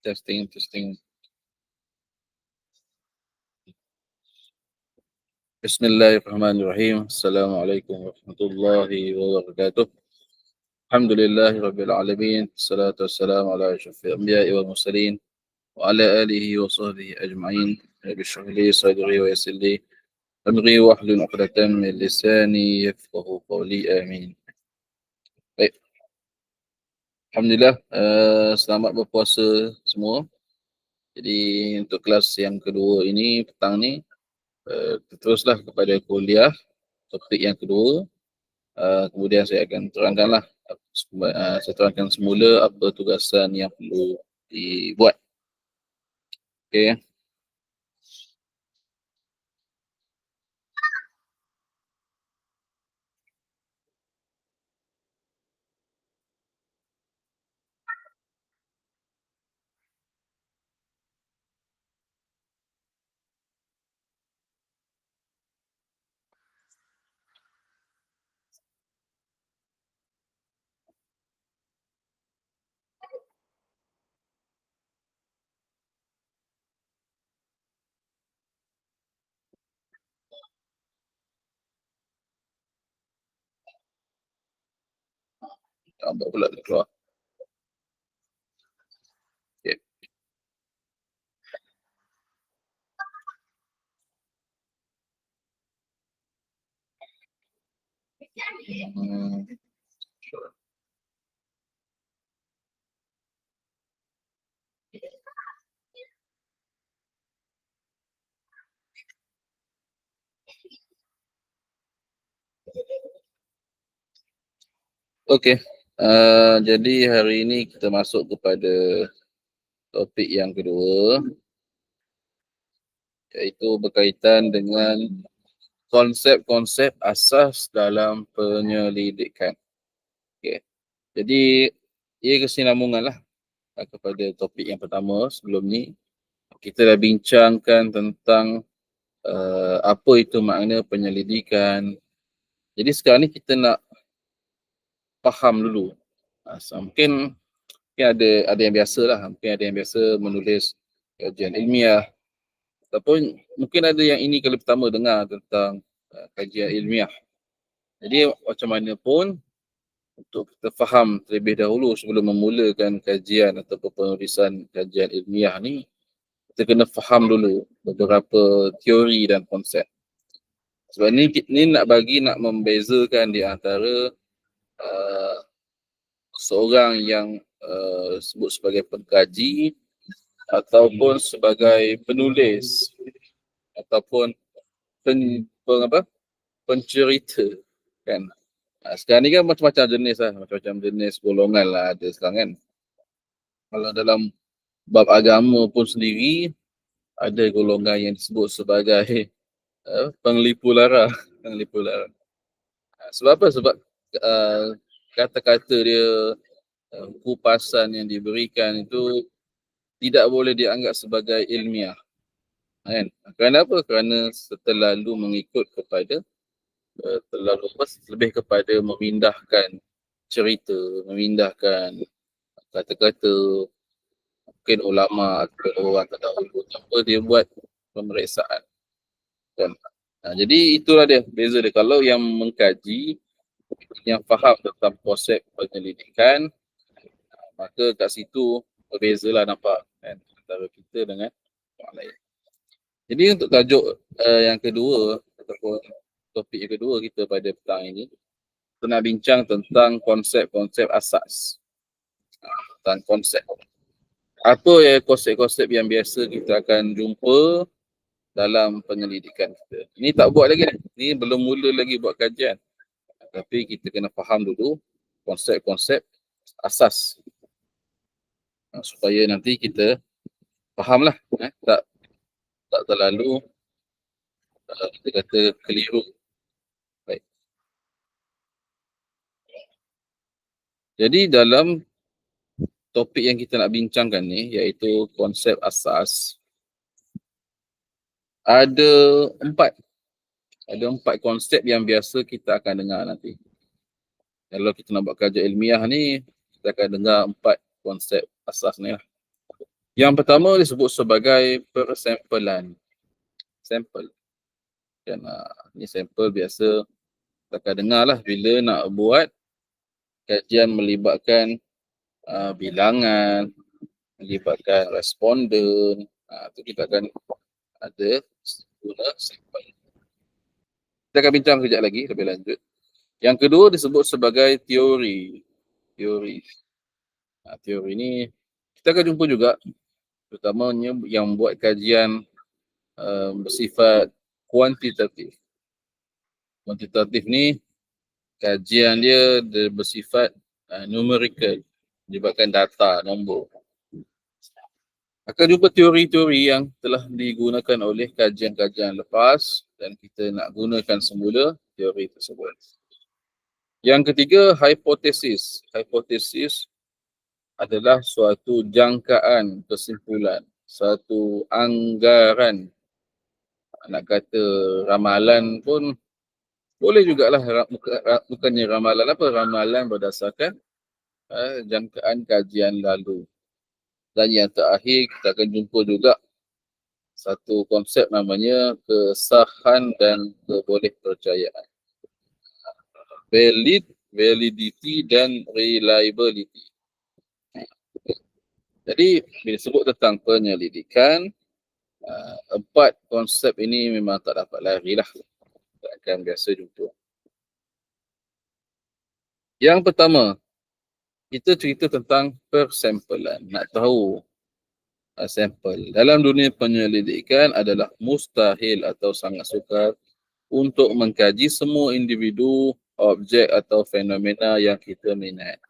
Testing. Bismillahirrahmanirrahim. Assalamualaikum warahmatullahi wabarakatuh. Alhamdulillahirabbil alamin. Wassalatu wassalamu ala asyrafil anbiya'i wal mursalin wa ala alihi wa sahbihi ajma'in. Rabbi shrah li sadri wa yassir li amri wahlul 'uqdatam min lisani yafqahu qawli. Amin. Baik. Alhamdulillah, selamat berpuasa semua. Jadi untuk kelas yang kedua ini, petang ni, teruslah kepada kuliah topik yang kedua. Kemudian saya akan terangkanlah, saya terangkan semula apa tugasan yang perlu dibuat. Okey. Nampak pula dia keluar. Okey. Okey. Jadi hari ini kita masuk kepada topik yang kedua, iaitu berkaitan dengan konsep-konsep asas dalam penyelidikan. Okey. Jadi ia kesinambungan lah kepada topik yang pertama. Sebelum ni kita dah bincangkan tentang apa itu makna penyelidikan. Jadi sekarang ni kita nak faham dulu. Mungkin ada yang biasa lah, mungkin ada yang biasa menulis kajian ilmiah, ataupun mungkin ada yang ini kali pertama dengar tentang kajian ilmiah. Jadi macam mana pun, untuk kita faham terlebih dahulu sebelum memulakan kajian ataupun penulisan kajian ilmiah ni, kita kena faham dulu beberapa teori dan konsep. Sebab ni nak membezakan di antara seorang yang sebut sebagai pengkaji ataupun sebagai penulis ataupun pencerita, kan. Sekarang ni kan macam-macam jenis lah, macam-macam jenis golongan lah ada sekarang kan. Kalau dalam bab agama pun sendiri, ada golongan yang disebut sebagai penglipu lara. Sebab apa? Sebab kata-kata dia, kupasan yang diberikan itu tidak boleh dianggap sebagai ilmiah, kan? Kerana apa? Kerana terlalu mengikut kepada lebih kepada memindahkan cerita, memindahkan kata-kata mungkin ulama atau orang terdahulu tanpa dia buat pemeriksaan, kan? Jadi itulah dia beza dia. Kalau yang mengkaji, yang faham tentang konsep penyelidikan, maka kat situ berbezalah nampak, kan, antara kita dengan orang lain. Jadi untuk tajuk yang kedua ataupun topik yang kedua kita pada petang ini, kita nak bincang tentang konsep-konsep asas. Tentang konsep. Apa ya konsep-konsep yang biasa kita akan jumpa dalam penyelidikan kita. Ini tak buat lagi ni. Ini belum mula lagi buat kajian. Tapi kita kena faham dulu konsep-konsep asas. Supaya nanti kita fahamlah, tak terlalu kita kata keliru. Baik. Jadi dalam topik yang kita nak bincangkan ni, iaitu konsep asas, ada empat konsep yang biasa kita akan dengar nanti. Kalau kita nak buat kajian ilmiah ni, kita akan dengar 4 konsep asas ni lah. Yang pertama disebut sebagai persampelan. Sampel. Kan, ni sampel biasa kita akan dengar lah bila nak buat kajian melibatkan bilangan, melibatkan responden. Tu kita akan ada guna sampel. Kita akan bincang kejap lagi lebih lanjut. Yang kedua disebut sebagai teori. Teori ni kita akan jumpa juga, terutamanya yang buat kajian bersifat kuantitatif. Kuantitatif ni kajian dia bersifat numerical, melibatkan data, nombor. Akan jumpa teori-teori yang telah digunakan oleh kajian-kajian lepas dan kita nak gunakan semula teori tersebut. Yang ketiga, hipotesis. Hipotesis adalah suatu jangkaan kesimpulan, satu anggaran. Nak kata ramalan pun boleh jugalah, bukannya ramalan apa, ramalan berdasarkan jangkaan kajian lalu. Dan yang terakhir kita akan jumpa juga satu konsep namanya kesahan dan kebolehpercayaan. Validity dan reliability. Jadi bila sebut tentang penyelidikan, 4 konsep ini memang tak dapat lari lah. Tak akan biasa jumpa. Yang pertama, kita cerita tentang persampelan. Nak tahu sampel. Dalam dunia penyelidikan adalah mustahil atau sangat sukar untuk mengkaji semua individu, objek atau fenomena yang kita minat.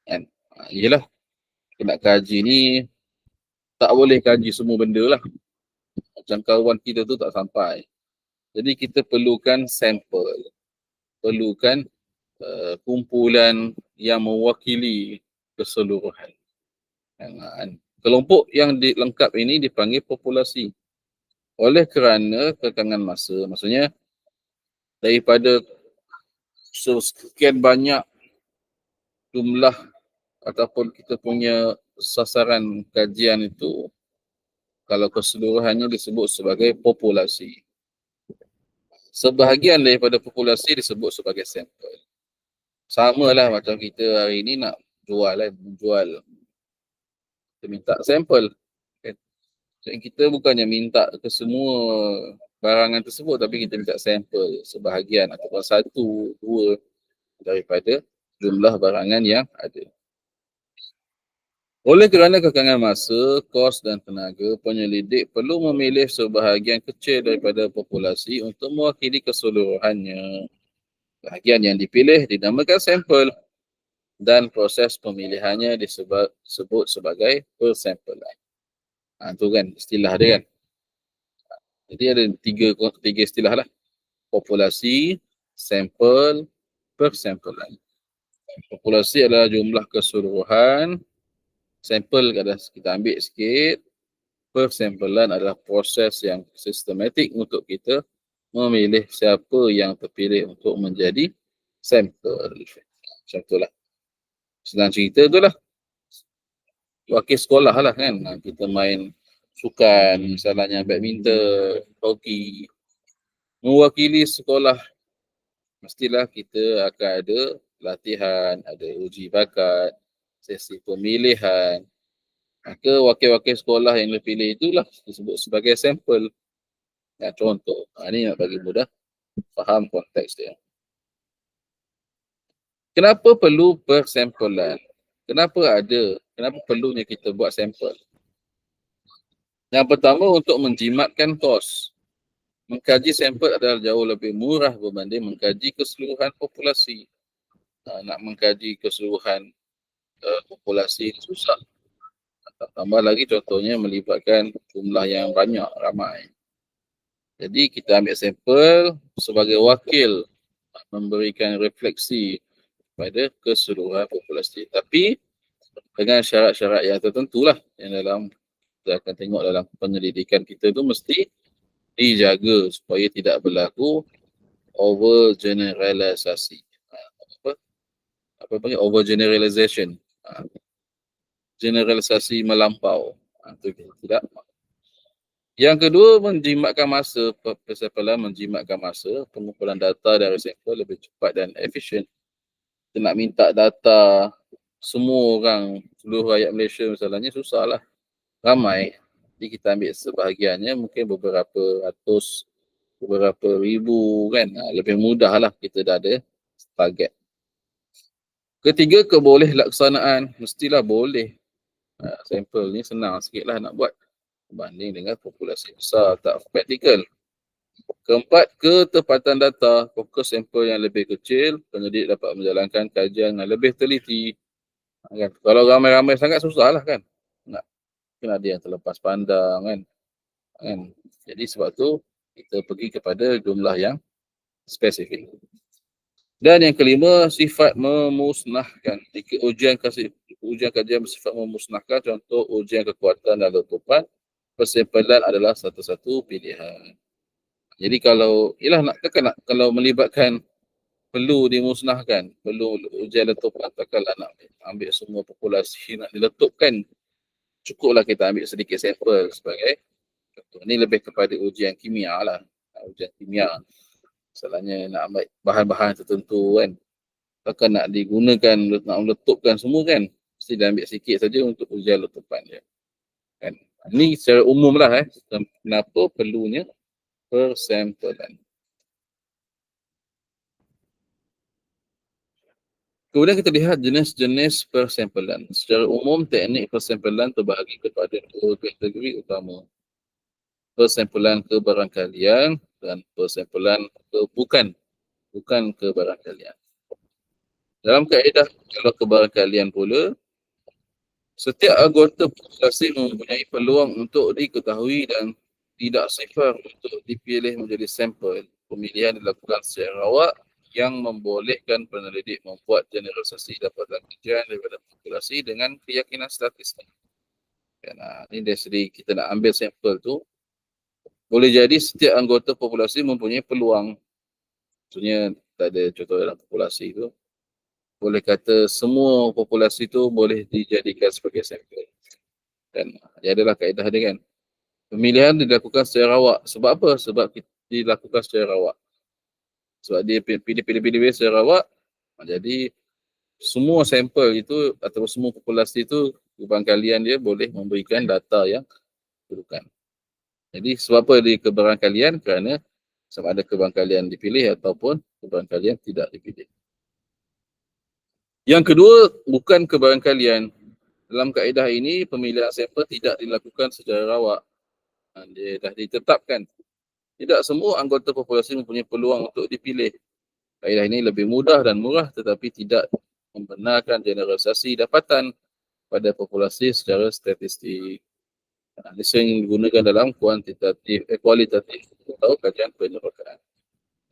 Kan? Yelah, kita nak kaji ni tak boleh kaji semua benda lah. Jangkauan kita tu tak sampai. Jadi kita perlukan sampel. Perlukan kumpulan yang mewakili keseluruhan. Kelompok yang dilengkap ini dipanggil populasi. Oleh kerana kekangan masa, maksudnya daripada sekian banyak jumlah ataupun kita punya sasaran kajian itu, kalau keseluruhannya disebut sebagai populasi. Sebahagian daripada populasi disebut sebagai sampel. Sama lah macam kita hari ni nak jual. Kita minta sampel. Jadi kita bukannya minta ke semua barangan tersebut, tapi kita minta sampel sebahagian ataupun 1-2 daripada jumlah barangan yang ada. Oleh kerana kekangan masa, kos dan tenaga, penyelidik perlu memilih sebahagian kecil daripada populasi untuk mewakili keseluruhannya. Bahagian yang dipilih dinamakan sampel dan proses pemilihannya disebut sebagai persampelan. Itu kan istilah dia kan. Jadi ada tiga istilah lah. Populasi, sampel, persampelan. Populasi adalah jumlah keseluruhan. Sampel kita ambil sikit. Persampelan adalah proses yang sistematik untuk kita memilih siapa yang terpilih untuk menjadi sampel. Macam itulah. Senang cerita itulah. Wakil sekolah lah kan. Kita main sukan, misalnya badminton, hoki. Mewakili sekolah, mestilah kita akan ada latihan, ada uji bakat, sesi pemilihan. Maka wakil-wakil sekolah yang dipilih itulah disebut sebagai sampel. Contoh, ini nak bagi mudah faham konteks dia. Kenapa perlu persampelan? Kenapa perlunya kita buat sampel? Yang pertama, untuk menjimatkan kos. Mengkaji sampel adalah jauh lebih murah berbanding mengkaji keseluruhan populasi. Nak mengkaji keseluruhan populasi susah. Tambah lagi contohnya melibatkan jumlah yang banyak, ramai. Jadi kita ambil sampel sebagai wakil memberikan refleksi pada keseluruhan populasi. Tapi dengan syarat-syarat yang tertentu lah yang kita akan tengok dalam penyelidikan kita tu mesti dijaga supaya tidak berlaku overgeneralisasi. Apa panggil overgeneralization? generalisasi melampau. Itu tidak. Yang kedua, menjimatkan masa. Persampalan menjimatkan masa. Pengumpulan data dari sampel lebih cepat dan efisien. Kita nak minta data semua orang, seluruh rakyat Malaysia misalnya, susahlah. Ramai. Jadi kita ambil sebahagiannya, mungkin beberapa ratus, beberapa ribu kan. Lebih mudah lah, kita dah ada target. Ketiga, keboleh laksanaan. Mestilah boleh. Sampel ni senang sikit lah nak buat berbanding dengan populasi besar, tak praktikal. Keempat, ketepatan data. Fokus sampel yang lebih kecil, penyidik dapat menjalankan kajian yang lebih teliti. Kan? Kalau ramai-ramai sangat susah lah kan. Mungkin ada yang terlepas pandang kan. Jadi sebab tu kita pergi kepada jumlah yang spesifik. Dan yang kelima, sifat memusnahkan. Jika ujian kajian bersifat memusnahkan, contoh ujian kekuatan dan letupan, persampalan adalah satu-satu pilihan. Jadi kalau kalau melibatkan perlu dimusnahkan, perlu ujian letupan, takkanlah nak ambil semua populasi nak diletupkan. Cukuplah kita ambil sedikit sampel sebagai contoh. Ini lebih kepada ujian kimia lah. Ujian kimia. Misalnya nak ambil bahan-bahan tertentu kan. Takkan nak digunakan, nak meletupkan semua kan. Mesti dah ambil sikit saja untuk ujian letupan je. Kan. Ini secara umum lah kenapa perlunya persampalan. Kemudian kita lihat jenis-jenis persampalan. Secara umum, teknik persampalan terbahagi kepada dua kategori utama. Persampalan kebarangkalian dan persampalan bukan kebarangkalian. Dalam kaedah kalau kebarangkalian pula, setiap anggota populasi mempunyai peluang untuk diketahui dan tidak sifar untuk dipilih menjadi sampel. Pemilihan dilakukan secara rawak yang membolehkan penelidik membuat generalisasi dapatan kajian daripada populasi dengan keyakinan statistik. Ini dari segi kita nak ambil sampel tu, boleh jadi setiap anggota populasi mempunyai peluang. Maksudnya tak ada contoh dalam populasi tu. Boleh kata semua populasi tu boleh dijadikan sebagai sampel. Dan dia adalah kaedah dia kan. Pemilihan dilakukan secara rawak. Sebab apa? Sebab dilakukan secara rawak. Sebab dia pilih-pilih secara rawak. Jadi semua sampel itu atau semua populasi itu kebarangkalian dia boleh memberikan data yang diperlukan. Jadi sebab apa dia kebarangkalian? Kerana sama ada kebarangkalian dipilih ataupun kebarangkalian tidak dipilih. Yang kedua, bukan kebarangkalian. Dalam kaedah ini, pemilihan sampel tidak dilakukan secara rawak. Dia dah ditetapkan. Tidak semua anggota populasi mempunyai peluang untuk dipilih. Kaedah ini lebih mudah dan murah tetapi tidak membenarkan generalisasi dapatan pada populasi secara statistik. Dia sering digunakan dalam kualitatif atau kajian penyerbukaan.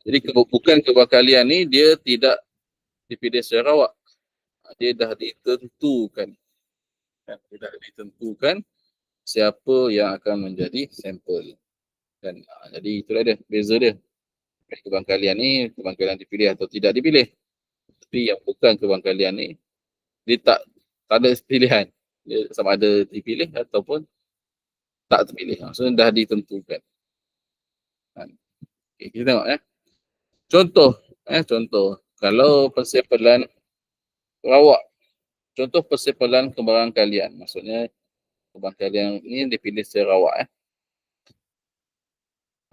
Jadi bukan kebarangkalian ni dia tidak dipilih secara rawak. Dia dah ditentukan. Dia dah ditentukan siapa yang akan menjadi sampel. Dan jadi itulah dia, beza dia. Kebarangkalian ni, kebarangkalian dipilih atau tidak dipilih. Tapi yang bukan kebarangkalian ni, dia tak ada pilihan. Dia sama ada dipilih ataupun tak terpilih. Maksudnya dah ditentukan. Okay, kita tengok Contoh. Kalau persampalan rawak. Contoh persampalan kebarangkalian. Maksudnya kebarangkalian ni dipilih secara rawak.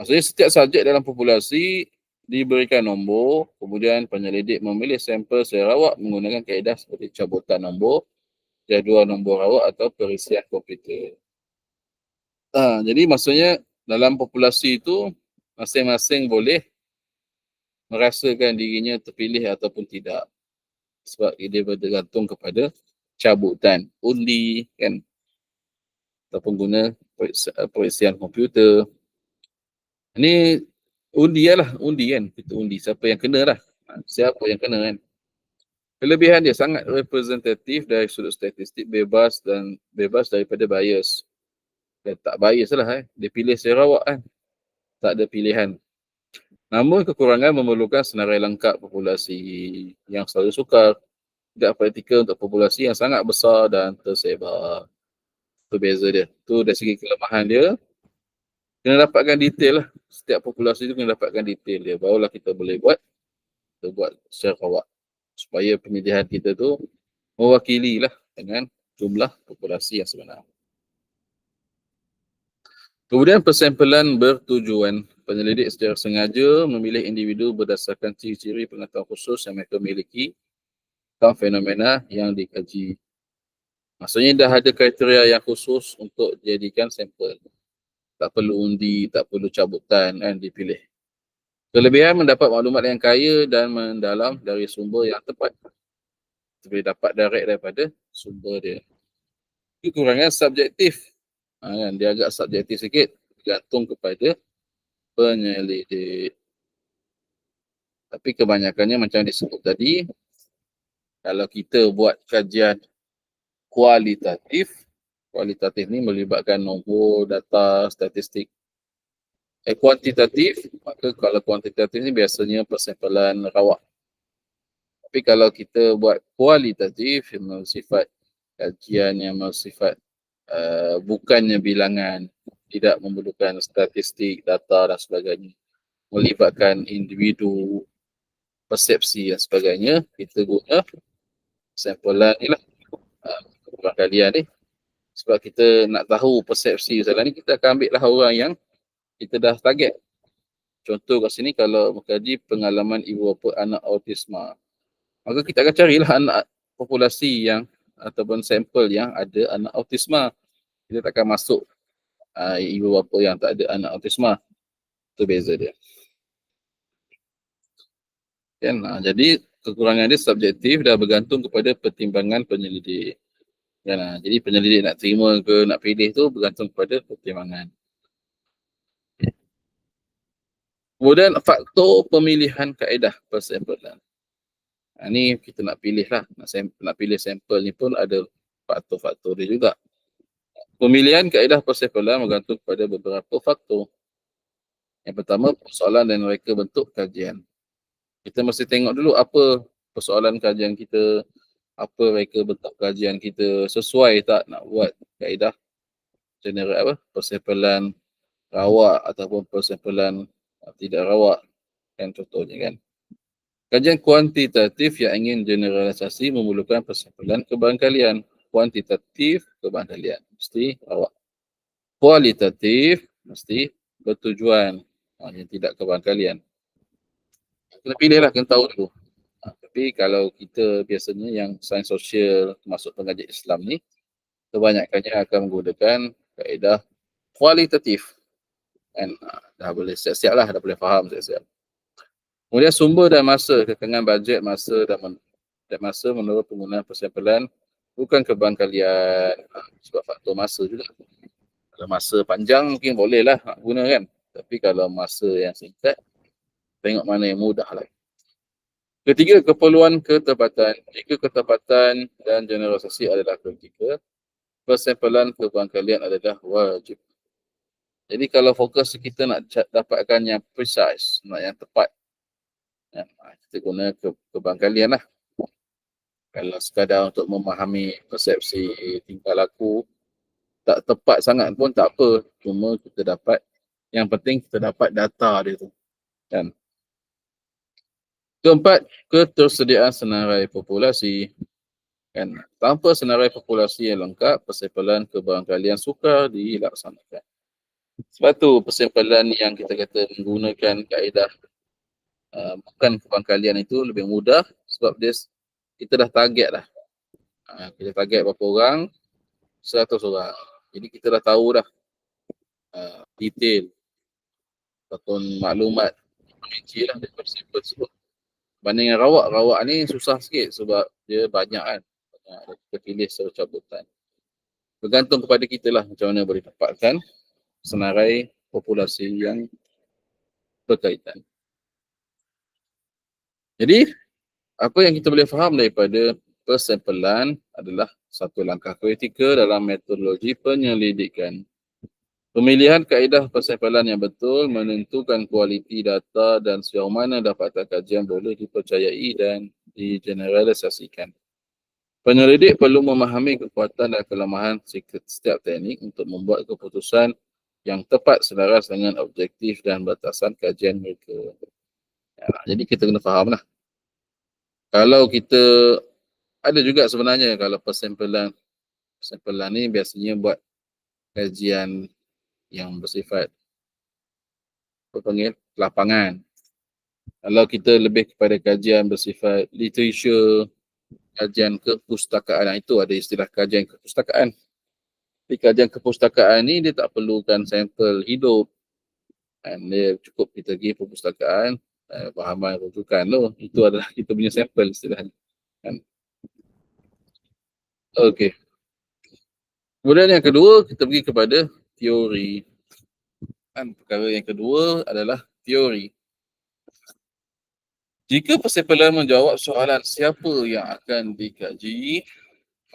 Maksudnya setiap subjek dalam populasi diberikan nombor, kemudian penyelidik memilih sampel secara rawak menggunakan kaedah seperti cabutan nombor, jadual nombor rawak atau perisian komputer. Jadi maksudnya dalam populasi itu masing-masing boleh merasakan dirinya terpilih ataupun tidak. Sebab dia bergantung kepada cabutan undi kan. Ataupun guna perisian komputer. Ini undi kan. Kita undi siapa yang kena lah. Siapa yang kena kan. Kelebihan dia sangat representatif dari sudut statistik, bebas daripada bias. Dan tak bias lah dia pilih secara rawak kan. Tak ada pilihan. Namun kekurangan memerlukan senarai lengkap populasi yang selalu sukar. tidak praktikal untuk populasi yang sangat besar dan tersebar. Itu beza dia. Tu dari segi kelemahan dia, kena dapatkan detail lah. Setiap populasi tu kena dapatkan detail dia. Barulah kita boleh kita buat secara awak. Supaya pemilihan kita tu mewakili lah dengan jumlah populasi yang sebenar. Kemudian persampalan bertujuan. Penyelidik secara sengaja memilih individu berdasarkan ciri-ciri pengetahuan khusus yang mereka miliki tentang fenomena yang dikaji. Maksudnya dah ada kriteria yang khusus untuk dijadikan sampel. Tak perlu undi, tak perlu cabutan kan, dipilih. Kelebihan mendapat maklumat yang kaya dan mendalam dari sumber yang tepat. Kita boleh dapat direct daripada sumber dia. Kekurangan subjektif. Kan, dia agak subjektif sikit, bergantung kepada penyelidik. Tapi kebanyakannya macam disebut tadi, kalau kita buat kajian kualitatif ni melibatkan nombor, data, statistik. Kuantitatif, maka kalau kuantitatif ni biasanya persampalan rawak. Tapi kalau kita buat kualitatif yang bersifat kajian yang bersifat bukannya bilangan, tidak memerlukan statistik, data dan sebagainya, melibatkan individu, persepsi dan sebagainya, kita guna sampel ni lah, kalian ni. Sebab kita nak tahu persepsi misalnya ni, kita akan ambil lah orang yang kita dah target. Contoh kat sini, kalau mengkaji pengalaman ibu bapa anak autisma, maka kita akan carilah anak populasi yang ataupun sampel yang ada anak autisma. Kita takkan masuk ibu bapa yang tak ada anak autisma. Itu beza dia. Kan? Jadi kekurangan dia subjektif dah bergantung kepada pertimbangan penyelidik. Kan? Jadi penyelidik nak terima ke nak pilih tu bergantung kepada pertimbangan. Kemudian faktor pemilihan kaedah persampalan. Ni kita nak pilih lah, nak pilih sampel ni pun ada faktor-faktor dia juga. Pemilihan kaedah persampalan bergantung kepada beberapa faktor. Yang pertama, persoalan dan reka bentuk kajian. Kita mesti tengok dulu apa persoalan kajian kita, apa reka bentuk kajian kita, sesuai tak nak buat kaedah general persampalan rawak ataupun persampalan tidak rawak, kan contohnya kan. Kajian kuantitatif yang ingin generalisasi memerlukan persampalan kebarangkalian. Kuantitatif kebarangkalian mesti rawak. Kualitatif mesti bertujuan, yang tidak kebarangkalian. Kena pilih lah, kena tahu dulu. Tapi kalau kita biasanya yang sains sosial termasuk pengaji Islam ni, kebanyakannya akan menggunakan kaedah kualitatif. Dan dah boleh siap-siap lah, dah boleh faham siap-siap. Kemudian sumber dan masa, kekangan bajet, masa dan masa menurut penggunaan persampalan bukan kebarangkalian, sebab faktor masa juga. Kalau masa panjang mungkin boleh lah nak guna kan. Tapi kalau masa yang singkat, tengok mana yang mudah lah. Ketiga, keperluan ketepatan. Jika ketepatan dan generalisasi adalah kritikal, persampalan kebarangkalian adalah wajib. Jadi kalau fokus kita nak dapatkan yang precise, nak yang tepat, kita guna kebarangkalian lah. Kalau sekadar untuk memahami persepsi tingkah laku, tak tepat sangat pun tak apa. Cuma kita dapat, yang penting kita dapat data dia tu. Kan? Keempat, ketersediaan senarai populasi. Kan? Tanpa senarai populasi yang lengkap, persampalan kebarangkalian sukar dilaksanakan. Sebab tu persampalan yang kita kata menggunakan kaedah bukan kebarangkalian itu lebih mudah, sebab dia kita dah target dah. Kita target berapa orang? 100 orang. Jadi kita dah tahu dah detail ataupun maklumat rinci lah daripada sampel tersebut. Banding dengan rawak ni susah sikit sebab dia banyak kan. Kita pilih secara cabutan. Bergantung kepada kita lah macam mana boleh dapatkan senarai populasi yang berkaitan. Jadi, apa yang kita boleh faham daripada persampalan adalah satu langkah kritikal dalam metodologi penyelidikan. Pemilihan kaedah persampalan yang betul menentukan kualiti data dan sejauh mana dapatan kajian boleh dipercayai dan digeneralisasikan. Penyelidik perlu memahami kekuatan dan kelemahan setiap teknik untuk membuat keputusan yang tepat selaras dengan objektif dan batasan kajian mereka. Jadi kita kena faham lah. Kalau kita ada juga sebenarnya kalau persampling ni biasanya buat kajian yang bersifat apa panggil lapangan. Kalau kita lebih kepada kajian bersifat literature, kajian kepustakaan, itu ada istilah kajian kepustakaan. Di kajian kepustakaan ni dia tak perlukan sampel hidup. Dan dia cukup kita pergi perpustakaan, fahaman rujukan tu. Itu adalah kita punya sampel istilahnya. Kan? Okey. Kemudian yang kedua, kita pergi kepada teori. Dan perkara yang kedua adalah teori. Jika persampling menjawab soalan siapa yang akan dikaji,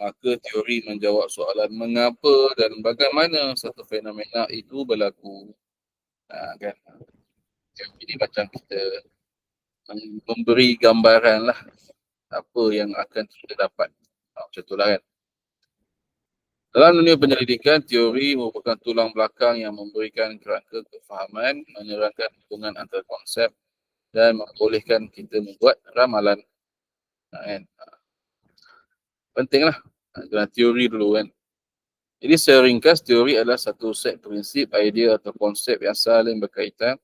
maka teori menjawab soalan mengapa dan bagaimana satu fenomena itu berlaku. Kan? Ini macam kita memberi gambaran lah apa yang akan kita dapat. Macam itulah kan. Dalam dunia penyelidikan, teori merupakan tulang belakang yang memberikan kerangka kefahaman, menerangkan hubungan antara konsep dan membolehkan kita membuat ramalan. Kan? Pentinglah dengan teori dulu kan. Jadi secara ringkas, teori adalah satu set prinsip, idea atau konsep yang saling berkaitan,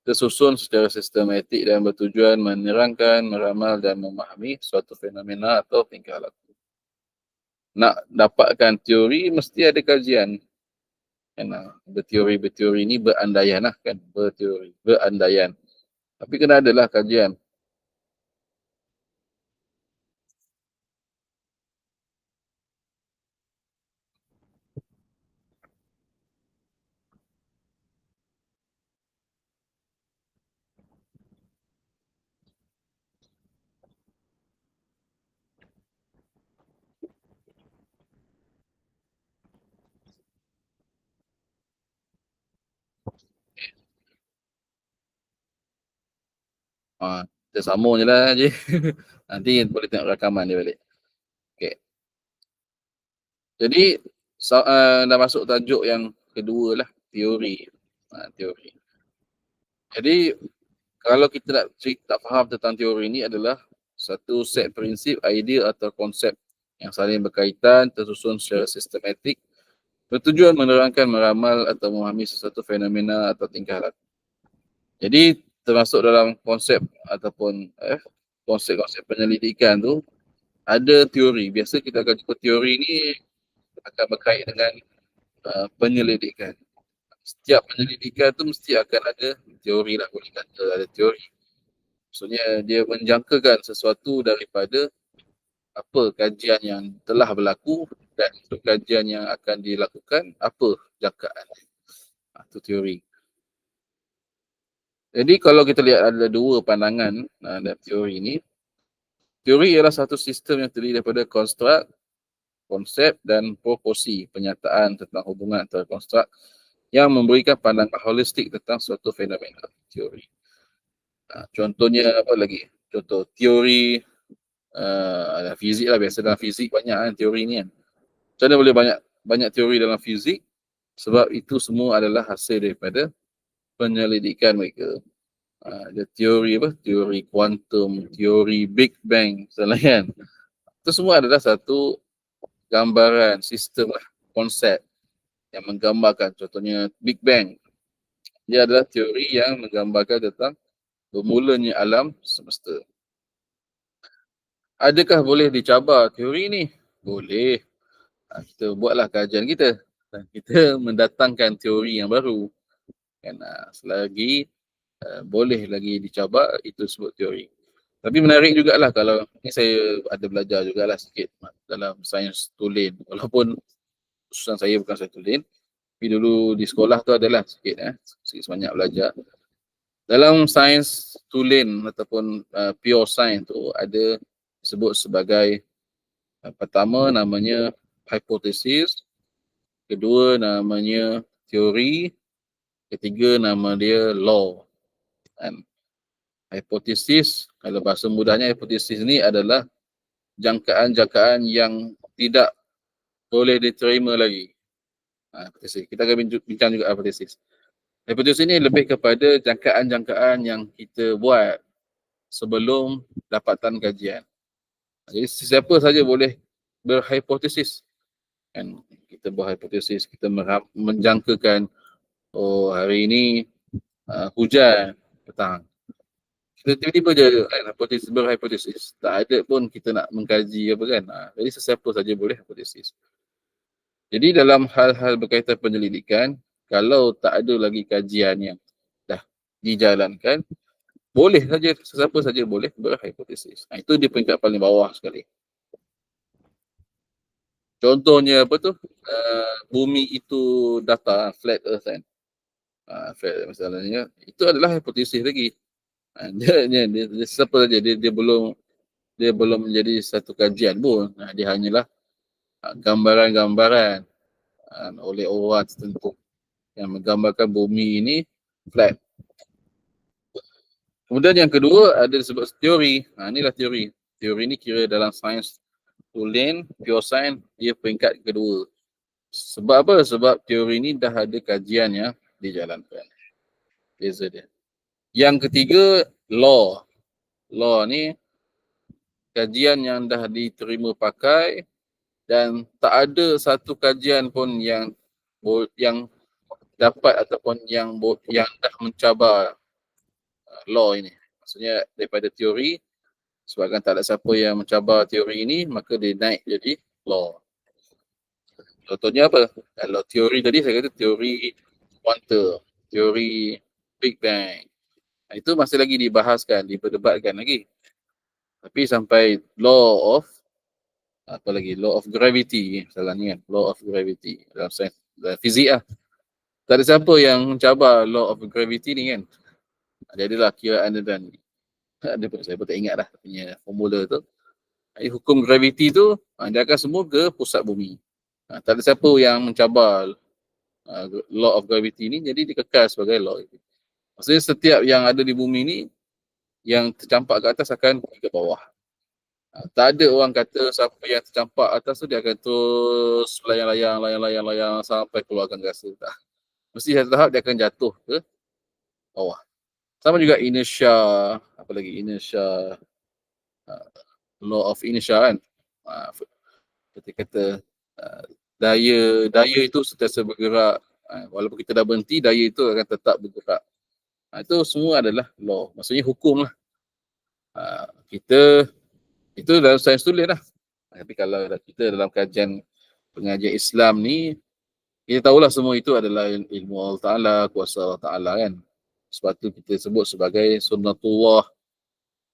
tersusun secara sistematik dan bertujuan menerangkan, meramal dan memahami suatu fenomena atau tingkah laku. Nak dapatkan teori, mesti ada kajian. Kan? Berteori ni berandaian lah kan, berandaian. Tapi kena adalah kajian. Kita sambung je lah je. Nanti boleh tengok rakaman dia balik. Okay. Jadi dah masuk tajuk yang kedua lah, teori. Teori. Jadi kalau kita tak faham tentang teori ni adalah satu set prinsip, idea atau konsep yang saling berkaitan, tersusun secara sistematik, bertujuan menerangkan, meramal atau memahami sesuatu fenomena atau tingkah laku. Jadi termasuk dalam konsep ataupun konsep-konsep penyelidikan tu ada teori. Biasa kita akan jumpa teori ni akan berkait dengan penyelidikan. Setiap penyelidikan tu mesti akan ada teori lah, boleh kata ada teori. Maksudnya dia menjangkakan sesuatu daripada apa kajian yang telah berlaku dan untuk kajian yang akan dilakukan, apa jangkaan. Itu teori. Jadi kalau kita lihat ada dua pandangan dalam teori ni. Teori ialah satu sistem yang terdiri daripada konstruk, konsep dan proporsi penyataan tentang hubungan antara konstruk yang memberikan pandangan holistik tentang suatu fenomena. Teori. Contohnya apa lagi? Contoh teori fizik lah, biasa dalam fizik banyak kan teori ni kan. Macam mana boleh banyak teori dalam fizik? Sebab itu semua adalah hasil daripada penyelidikan mereka. Ada teori apa? Teori kuantum, teori Big Bang, misalnya kan. Itu semua adalah satu gambaran, sistem lah, konsep yang menggambarkan. Contohnya Big Bang. Dia adalah teori yang menggambarkan tentang bermulanya alam semesta. Adakah boleh dicabar teori ni? Boleh. Kita buatlah kajian kita. Kita mendatangkan teori yang baru. Kan, selagi boleh lagi dicabar, itu sebut teori. Tapi menarik jugalah kalau ni saya ada belajar jugalah sikit dalam sains tulen. Walaupun khususan saya bukan sains tulen. Tapi dulu di sekolah tu adalah sikit sebanyak belajar. Dalam sains tulen ataupun pure science tu ada disebut sebagai pertama namanya hipotesis, kedua namanya teori, ketiga nama dia law. Hipotesis, kalau bahasa mudahnya hipotesis ni adalah jangkaan-jangkaan yang tidak boleh diterima lagi. Hipotesis. Kita akan bincang juga hipotesis. Hipotesis ini lebih kepada jangkaan-jangkaan yang kita buat sebelum dapatan kajian. Jadi siapa saja boleh berhipotesis. Kan? Kita berhipotesis, kita menjangkakan, oh hari ini hujan petang. Kita tiba-tiba je berhipotesis. Tak ada pun kita nak mengkaji apa kan. Jadi sesiapa saja boleh hipotesis. Jadi dalam hal-hal berkaitan penyelidikan, kalau tak ada lagi kajian yang dah dijalankan, boleh saja, sesiapa saja boleh berhipotesis. Itu di peringkat paling bawah sekali. Contohnya apa tu? Bumi itu datar, flat earth kan. Flat earth masalahnya. Itu adalah hipotesis lagi. Dia siapa saja, dia belum menjadi satu kajian pun. Dia hanyalah gambaran-gambaran oleh orang tertentu yang menggambarkan bumi ini flat. Kemudian yang kedua ada disebut teori. Inilah teori. Teori ni kira dalam sains tulen, pure science, dia peringkat kedua. Sebab apa? Sebab teori ni dah ada kajian yang dijalankan. Beza dia. Yang ketiga, law. Law ni kajian yang dah diterima pakai dan tak ada satu kajian pun yang dapat ataupun yang dah mencabar law ini. Maksudnya daripada teori, sebabkan tak ada siapa yang mencabar teori ini, maka dia naik jadi law. Contohnya apa? Kalau teori tadi saya kata teori kuantum, teori Big Bang. Itu masih lagi dibahaskan, diperdebatkan lagi. Tapi sampai law of law of gravity, salah ni kan, law of gravity dalam sains fizik lah. Tak ada siapa yang mencabar law of gravity ni kan. Dia adalah kiraan dan saya pun tak ingat dah punya formula tu. Hukum gravity tu dia akan semua ke pusat bumi. Tak ada siapa yang mencabar law of gravity ni, jadi dia kekal sebagai law. Maksudnya setiap yang ada di bumi ni yang tercampak ke atas akan pergi ke bawah. Tak ada orang kata siapa yang tercampak atas tu dia akan terus layang-layang sampai keluarkan rasa. Tak. Mesti satu tahap dia akan jatuh ke bawah. Sama juga inertia, apa lagi inertia, law of inertia kan. Kita kata daya itu sentiasa bergerak. Walaupun kita dah berhenti, daya itu akan tetap bergerak. Itu semua adalah law. Maksudnya hukum lah. Kita itu dalam sains tulis lah. Tapi kalau kita dalam kajian pengajian Islam ni, kita tahulah semua itu adalah ilmu Allah Ta'ala, kuasa Allah Ta'ala kan. Sebab tu kita sebut sebagai sunnatullah.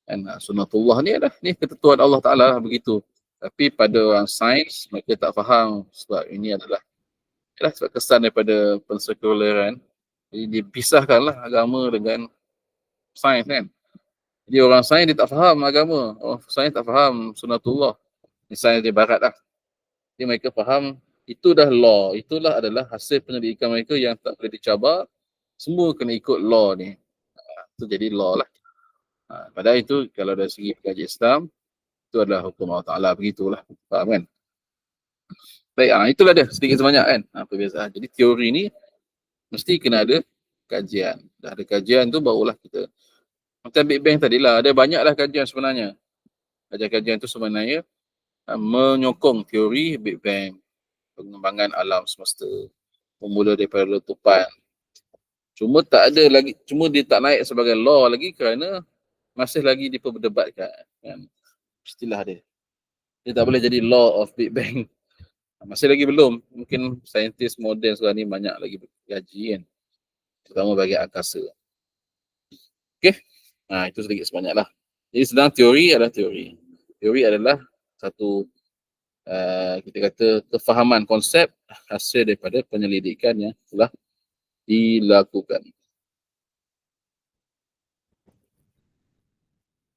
Dan sunnatullah ni adalah ketentuan Allah Ta'ala lah, begitu. Tapi pada orang sains, mereka tak faham sebab ini adalah sebab kesan daripada pensekuleran. Jadi dipisahkanlah agama dengan sains kan. Jadi orang sains dia tak faham agama. Orang sains tak faham sunnatullah. Sains dia barat lah. Jadi mereka faham itu dah law. Itulah adalah hasil penyelidikan mereka yang tak boleh dicabar. Semua kena ikut law ni. Itu jadi law lah. Padahal itu kalau dari segi kajian Islam, itu adalah hukum Allah Ta'ala. Begitulah. Faham kan? Baik, itulah dia sedikit sebanyak kan. Perbezaan. Jadi teori ni mesti kena ada kajian. Dah ada kajian tu barulah kita. Macam Big Bang tadilah. Ada banyaklah kajian sebenarnya. Kajian-kajian tu sebenarnya menyokong teori Big Bang. Pengembangan alam semesta. Bermula daripada letupan. Cuma tak ada lagi, cuma dia tak naik sebagai law lagi kerana masih lagi diperdebatkan kan. Istilah dia. Dia tak boleh jadi law of Big Bang. Masih lagi belum. Mungkin saintis moden sekarang ni banyak lagi kaji kan. Terutama bagi angkasa. Okey. Itu sedikit sebanyak lah. Jadi sedang teori adalah teori. Teori adalah satu kita kata kefahaman konsep hasil daripada penyelidikan yang telah dilakukan.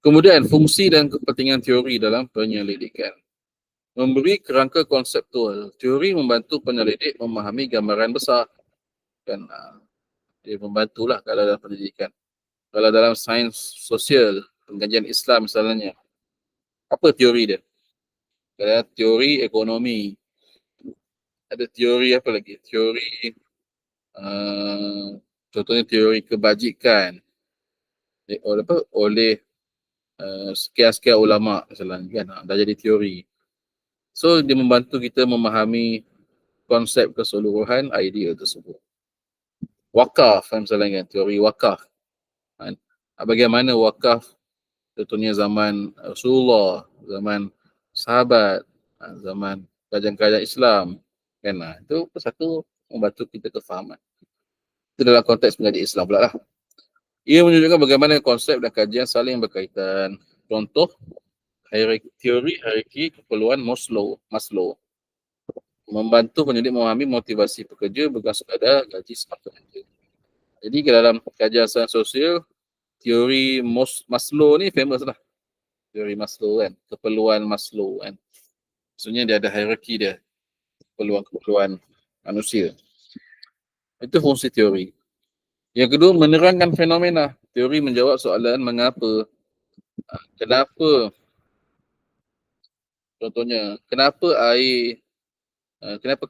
Kemudian fungsi dan kepentingan teori dalam penyelidikan. Memberi kerangka konseptual. Teori membantu penyelidik memahami gambaran besar. Kan, dia membantulah kalau dalam pendidikan. Kalau dalam sains sosial, pengkajian Islam misalnya, apa teori dia? Ada teori ekonomi. Ada teori apa lagi? Teori contohnya teori kebajikan oleh sekian-sekian ulama misalnya kan. Dah jadi teori. So dia membantu kita memahami konsep keseluruhan idea tersebut. Wakaf misalnya kan, teori wakaf. Kan? Bagaimana wakaf contohnya zaman Rasulullah, zaman sahabat, zaman kajian-kajian Islam kan. Itu satu membantu kita kefahaman. Itu dalam konteks mengaji Islam pula lah. Ia menunjukkan bagaimana konsep dan kajian saling berkaitan. Contoh, teori hierarki keperluan Maslow membantu pendidik memahami motivasi pekerja bukan sekadar gaji semata-mata. Jadi dalam kajian sains sosial, teori Maslow ni famous lah. Teori Maslow kan, keperluan Maslow kan. Maksudnya dia ada hierarki dia, keperluan manusia. Itu fungsi teori. Yang kedua, menerangkan fenomena. Teori menjawab soalan mengapa, kenapa, contohnya, kenapa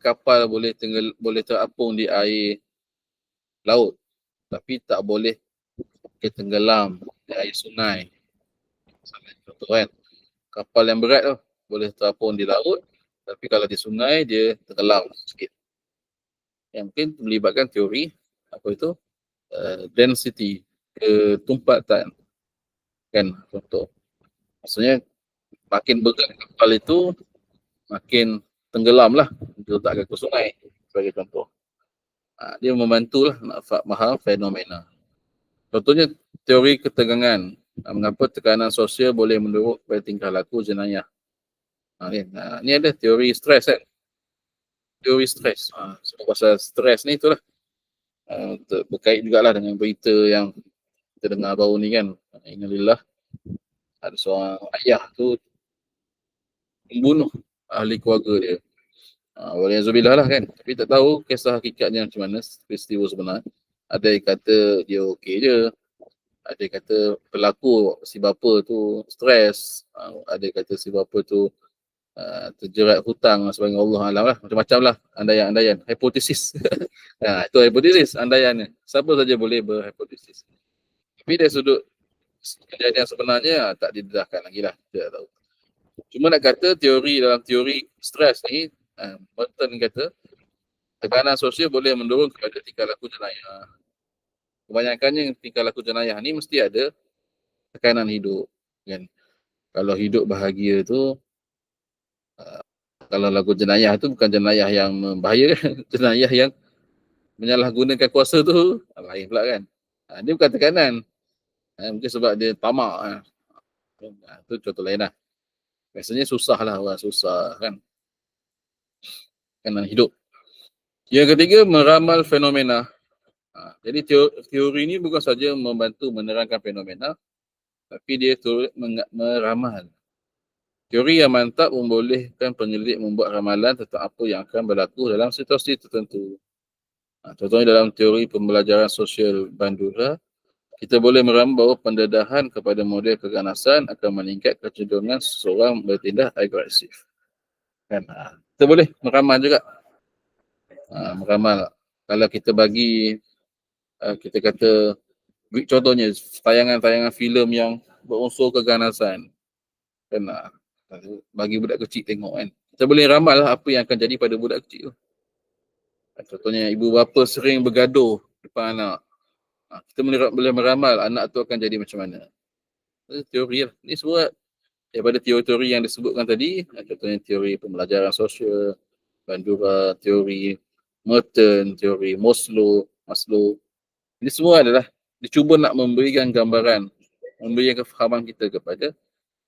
kapal boleh terapung di air laut tapi tak boleh tenggelam di air sungai. Contoh kan, kapal yang berat tu boleh terapung di laut tapi kalau di sungai dia tenggelam sikit. Yang mungkin melibatkan teori apa itu density, ketumpatan kan, contoh. Maksudnya makin berat kapal itu makin tenggelam lah diletakkan ke sungai sebagai contoh. Dia membantulah nak faham fenomena. Contohnya teori ketegangan. Mengapa tekanan sosial boleh mendorong pada tingkah laku jenayah. Ni ada teori stres kan. Teori stres. Sebab pasal stres ni itulah. Berkait jugalah dengan berita yang kita dengar baru ni kan. Innalillah. Ada seorang ayah tu membunuh ahli keluarga dia. Waliyazubillah lah kan. Tapi tak tahu kisah hakikatnya macam mana, peristiwa sebenar. Ada yang kata dia okey je. Ada yang kata pelaku si bapa tu stres. Ada yang kata si bapa tu terjerat hutang sebagainya, Allah Alam lah. Macam-macam lah andaian-andaian. Hipotesis. Itu hipotesis, andaiannya. Siapa saja boleh berhipotesis. Tapi dari sudut kejadian sebenarnya tak didedahkan lagi lah. Tidak tahu. Cuma nak kata dalam teori stres ni, Merton kata tekanan sosial boleh mendorong kepada tingkah laku jenayah. Kebanyakannya tingkah laku jenayah ni mesti ada tekanan hidup kan. Kalau hidup bahagia tu kalau laku jenayah tu bukan jenayah yang membahayakan, jenayah yang menyalahgunakan kuasa tu lain pula kan. Dia bukan tekanan. Mungkin sebab dia tamak. Itu contoh lain lah. Biasanya susah lah orang susah kan. Tekanan hidup. Yang ketiga, meramal fenomena. Jadi teori ni bukan saja membantu menerangkan fenomena, tapi dia turut meramal. Teori yang mantap membolehkan penyelidik membuat ramalan tentang apa yang akan berlaku dalam situasi tertentu. Contohnya dalam teori pembelajaran sosial Bandura, kita boleh meramal bahawa pendedahan kepada model keganasan akan meningkat kecenderungan seseorang bertindak agresif. Kan? Kita boleh meramal juga. Meramal. Kalau kita bagi, kita kata, contohnya tayangan-tayangan filem yang berunsur keganasan. Kan? Bagi budak kecil tengok kan. Kita boleh ramal lah apa yang akan jadi pada budak kecil tu. Contohnya ibu bapa sering bergaduh depan anak. Kita boleh meramal anak tu akan jadi macam mana. Itu teori lah. Ini semua daripada teori-teori yang disebutkan tadi. Contohnya teori pembelajaran sosial, Bandura, teori Merton, teori Maslow. Ini semua adalah dicuba nak memberikan gambaran, memberikan kefahaman kita kepada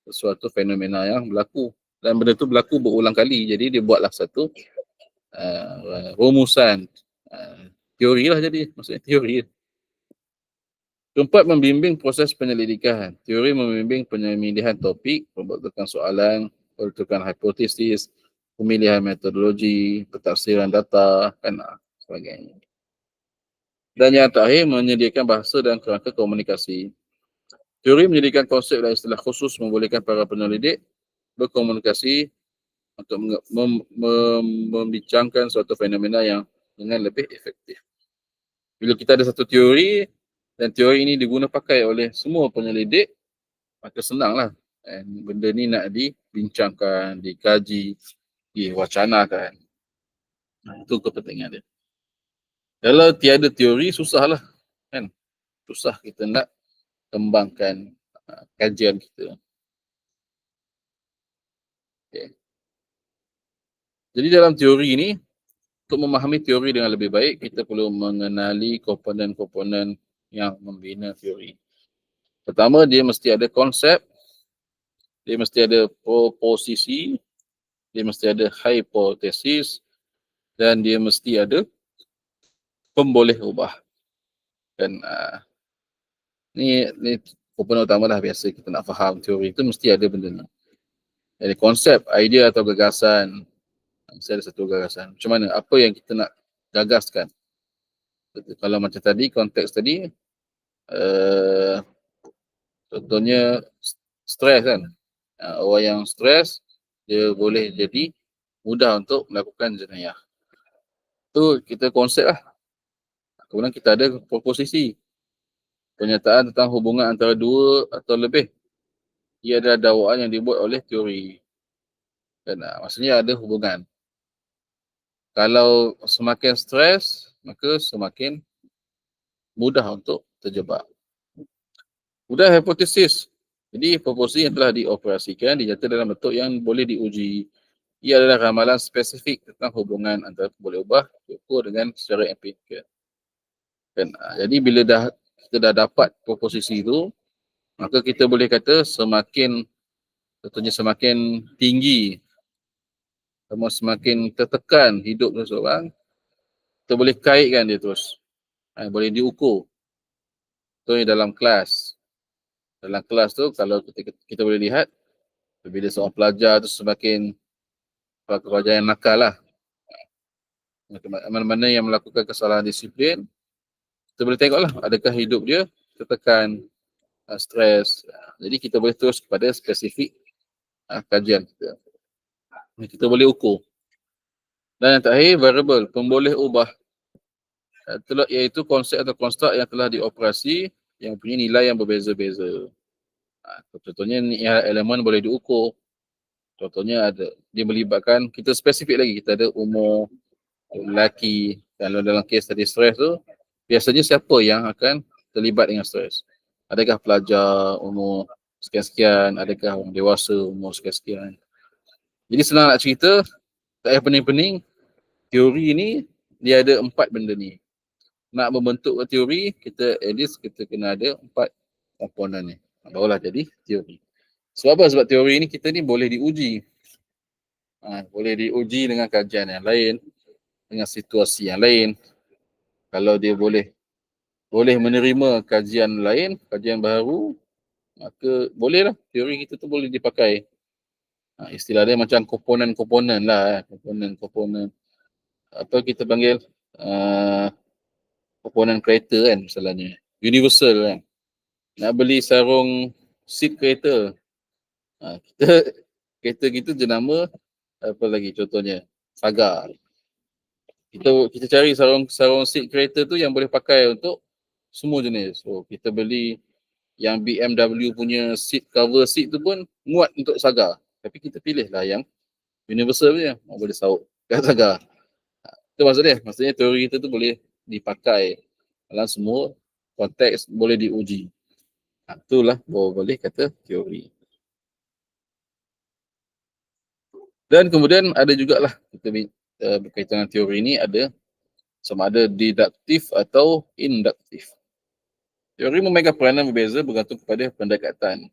sesuatu fenomena yang berlaku. Dan benda tu berlaku berulang kali. Jadi dia buatlah satu rumusan. Teori lah jadi. Maksudnya teori. Keempat, membimbing proses penyelidikan. Teori membimbing penyelidikan topik, pembentukan soalan, pembentukan hipotesis, pemilihan metodologi, pentafsiran data, dan sebagainya. Dan yang terakhir, menyediakan bahasa dan kerangka komunikasi. Teori menyediakan konsep dan istilah khusus membolehkan para penyelidik berkomunikasi untuk membincangkan suatu fenomena yang dengan lebih efektif. Bila kita ada satu teori dan teori ini diguna pakai oleh semua penyelidik, maka senanglah benda ni nak dibincangkan, dikaji, diwacanakan. Itu kepentingan dia. Kalau tiada teori, susahlah kan. Susah kita nak kembangkan kajian kita. Okay. Jadi dalam teori ni, untuk memahami teori dengan lebih baik, kita perlu mengenali komponen-komponen yang membina teori. Pertama, dia mesti ada konsep, dia mesti ada proposisi, dia mesti ada hipotesis, dan dia mesti ada pemboleh ubah. Dan ni komponen utama lah biasa kita nak faham teori itu mesti ada benda ni. Jadi konsep, idea atau gagasan, mesti ada satu gagasan. Macam mana? Apa yang kita nak gagaskan? Kalau macam tadi, konteks tadi, contohnya stres kan. Orang yang stres, dia boleh jadi mudah untuk melakukan jenayah. Tu kita konsep lah. Kemudian kita ada proposisi. Pernyataan tentang hubungan antara dua atau lebih. Ia adalah dakwaan yang dibuat oleh teori. Dan maksudnya ada hubungan. Kalau semakin stres, maka semakin mudah untuk terjebak. Kemudian hipotesis. Jadi proposisi yang telah dioperasikan dinyata dalam bentuk yang boleh diuji. Ia adalah ramalan spesifik tentang hubungan antara pemboleh ubah diukur dengan secara empirikal. Dan jadi bila kita dah dapat proposisi itu, maka kita boleh kata contohnya semakin tinggi, semakin tertekan hidup seseorang, kita boleh kaitkan dia terus. Boleh diukur. Contohnya dalam kelas. Dalam kelas tu kalau kita boleh lihat, bila seorang pelajar tu semakin pelajar yang nakal lah. Mana-mana yang melakukan kesalahan disiplin, kita boleh tengoklah adakah hidup dia tertekan, stres. Jadi kita boleh terus kepada spesifik kajian kita. Kita boleh ukur. Dan yang terakhir, variable, pemboleh ubah. Iaitu konsep atau konstruk yang telah dioperasi yang punya nilai yang berbeza-beza. Contohnya elemen boleh diukur. Contohnya dia melibatkan, kita spesifik lagi, kita ada umur, lelaki, kalau dalam kes tadi stres tu, biasanya siapa yang akan terlibat dengan stres? Adakah pelajar umur sekian-sekian, adakah orang dewasa umur sekian-sekian? Jadi senang nak cerita, tak payah pening-pening, teori ni dia ada 4 benda ni. Nak membentuk teori, at least kita kena ada 4 komponen ni. Barulah jadi teori. Sebab apa? Sebab teori ni kita ni boleh diuji. Boleh diuji dengan kajian yang lain, dengan situasi yang lain. Kalau dia boleh menerima kajian lain, kajian baru, maka bolehlah teori kita tu boleh dipakai. Istilah dia macam komponen-komponen lah. Komponen-komponen. Apa kita panggil? Komponen kereta kan misalnya. Universal kan. Nak beli sarung seat kereta. Kereta kita jenama apa lagi contohnya? Saga. Kita cari sarung seat kereta tu yang boleh pakai untuk semua jenis. So kita beli yang BMW punya cover seat tu pun muat untuk Saga. Tapi kita pilihlah yang universal punya. Boleh sauk kat Saga. Itu maksudnya. Maksudnya teori kita tu boleh dipakai dalam semua konteks, boleh diuji. Itulah boleh kata teori. Dan kemudian ada jugalah kita berkaitan dengan teori ni ada sama ada deduktif atau induktif. Teori memegang peranan berbeza bergantung kepada pendekatan.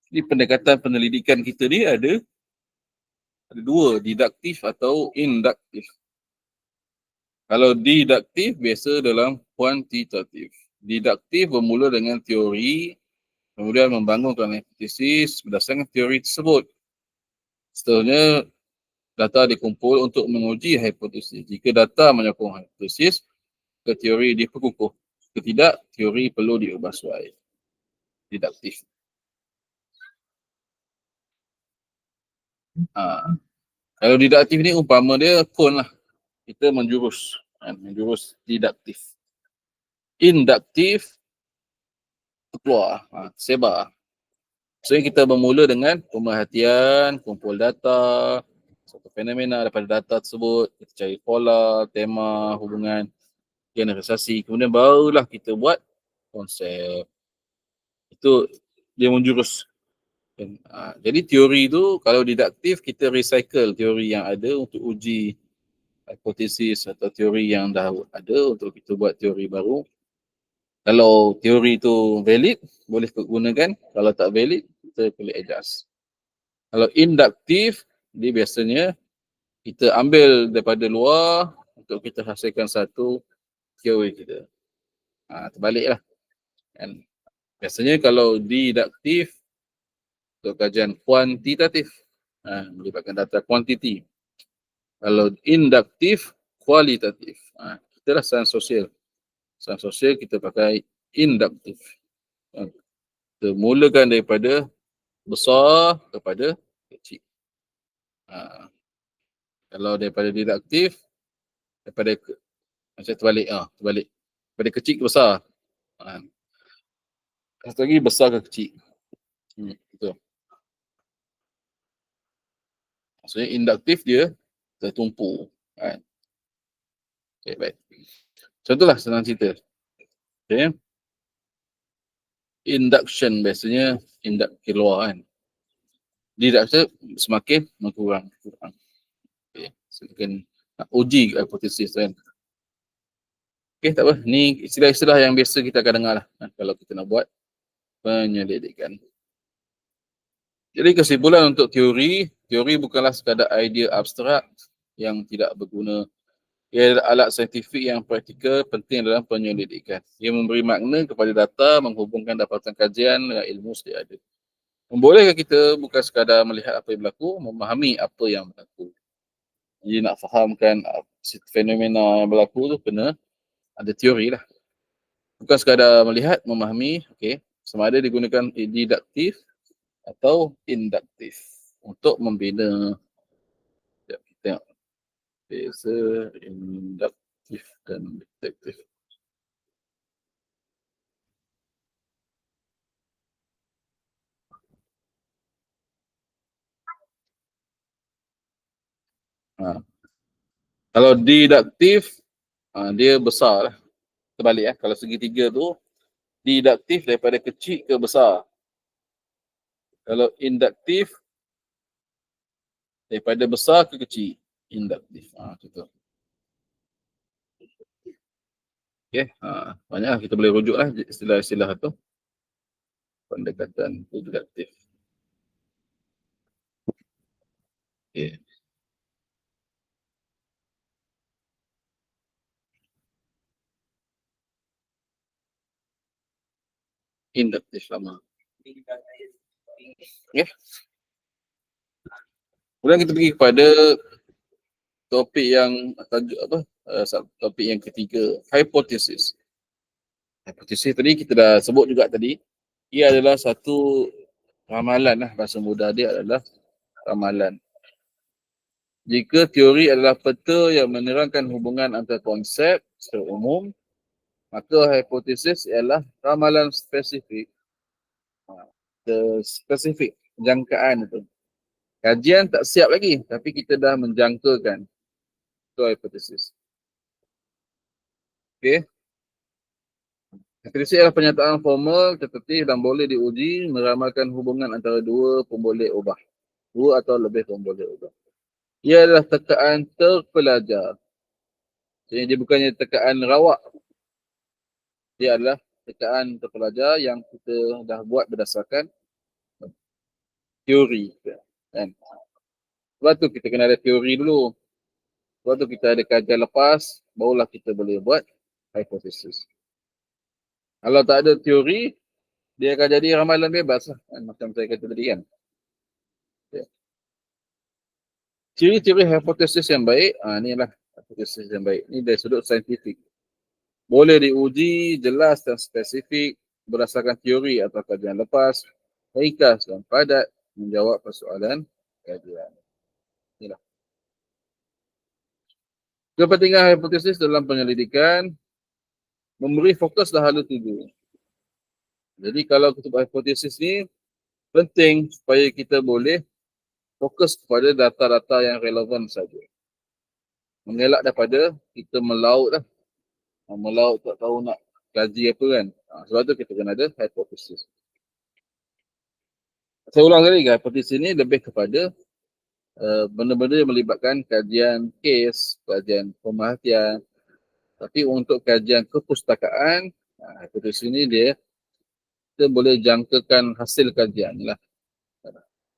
Jadi pendekatan pendidikan kita ni ada dua, deduktif atau induktif. Kalau deduktif biasa dalam kuantitatif. Deduktif bermula dengan teori, kemudian membangunkan hipotesis berdasarkan teori tersebut. Seterusnya data dikumpul untuk menguji hipotesis. Jika data menyokong hipotesis, ke teori diperkukuh. Jika tidak, teori perlu diubah suai. Deduktif. Kalau deduktif ni umpama dia kon lah. Kita menjurus. Menjurus deduktif. Induktif keluar, sebar. So kita bermula dengan pemerhatian, kumpul data, satu fenomena daripada data tersebut, kita cari pola, tema, hubungan, generalisasi, kemudian barulah kita buat konsep. Itu dia menjurus. Jadi teori tu kalau deduktif kita recycle teori yang ada untuk uji hipotesis atau teori yang dah ada untuk kita buat teori baru. Kalau teori tu valid, boleh gunakan. Kalau tak valid, kita boleh adjust. Kalau induktif, dia biasanya kita ambil daripada luar untuk kita hasilkan satu teori kita. Terbaliklah. Kan? Biasanya kalau deduktif, untuk kajian kuantitatif, melibatkan data kuantiti. Kalau induktif, kualitatif. Itulah sains sosial. Sains sosial kita pakai induktif. Kita mulakan daripada besar kepada kecil. Kalau daripada deduktif, macam terbalik. Terbalik. Daripada kecil ke besar. Satu lagi besar ke kecil. Betul. Maksudnya induktif dia tertumpu. Okay, baik. Contohlah senang cerita. Okay. Induction biasanya keluar kan. Deduction semakin berkurang. Okay. Semakin nak uji hipotesis kan. Okay, tak apa. Ni istilah-istilah yang biasa kita akan dengar lah. Kalau kita nak buat penyelidikan. Jadi kesimpulan untuk teori bukanlah sekadar idea abstrak yang tidak berguna. Ia adalah alat saintifik yang praktikal penting dalam penyelidikan. Ia memberi makna kepada data, menghubungkan dapatan kajian dengan ilmu sedia ada. Membolehkan kita bukan sekadar melihat apa yang berlaku, memahami apa yang berlaku. Jadi nak fahamkan fenomena yang berlaku tu kena ada teori lah. Bukan sekadar melihat, memahami, okey. Sama ada digunakan deduktif atau induktif untuk membina. Sekejap kita tengok. Beza induktif dan deduktif. Kalau deduktif, dia besar lah. Terbalik kalau segitiga tu, deduktif daripada kecil ke besar. Kalau induktif, daripada besar ke kecil. Induktif. Contoh. Okay. Banyak kita boleh rujuk lah istilah-istilah tu. Pendekatan deduktif. Okay. Induktif lama. Okay. Kemudian kita pergi kepada topik yang tajuk apa? Topik yang ketiga, hipotesis. Hipotesis tadi kita dah sebut juga tadi. Ia adalah satu ramalan lah, bahasa mudah dia adalah ramalan. Jika teori adalah peta yang menerangkan hubungan antara konsep secara umum, maka hipotesis ialah ramalan spesifik. Spesifik jangkaan itu. Kajian tak siap lagi, tapi kita dah menjangkakan. Itu hipotesis. Okey. Hipotesis adalah pernyataan formal, tertulis dan boleh diuji meramalkan hubungan antara dua pemboleh ubah. Dua atau lebih pemboleh ubah. Ia adalah tekaan terpelajar. Jadi dia bukannya tekaan rawak. Dia adalah tekaan terpelajar yang kita dah buat berdasarkan teori. Kan? Sebab tu kita kena ada teori dulu. Sebab tu kita ada kajian lepas, barulah kita boleh buat hipotesis. Kalau tak ada teori, dia akan jadi ramalan bebas lah. Kan? Macam saya kata tadi kan. Ciri-ciri hipotesis yang baik, inilah hipotesis yang baik. Ini dari sudut saintifik. Boleh diuji jelas dan spesifik berdasarkan teori atau kajian lepas, ringkas dan padat menjawab persoalan kajian. Inilah. Kepentingan hipotesis dalam penyelidikan memberi fokus dah hala tuju. Jadi kalau kita buat hipotesis ni penting supaya kita boleh fokus kepada data-data yang relevan saja. Mengelak daripada kita melaut lah. Melaut tak tahu nak kaji apa kan. Sebab tu kita kena ada hipotesis. Saya ulang lagi, hipotesis ni lebih kepada benda-benda yang melibatkan kajian kes, kajian pemerhatian. Tapi untuk kajian kepustakaan, hipotesis ni kita boleh jangkakan hasil kajian lah.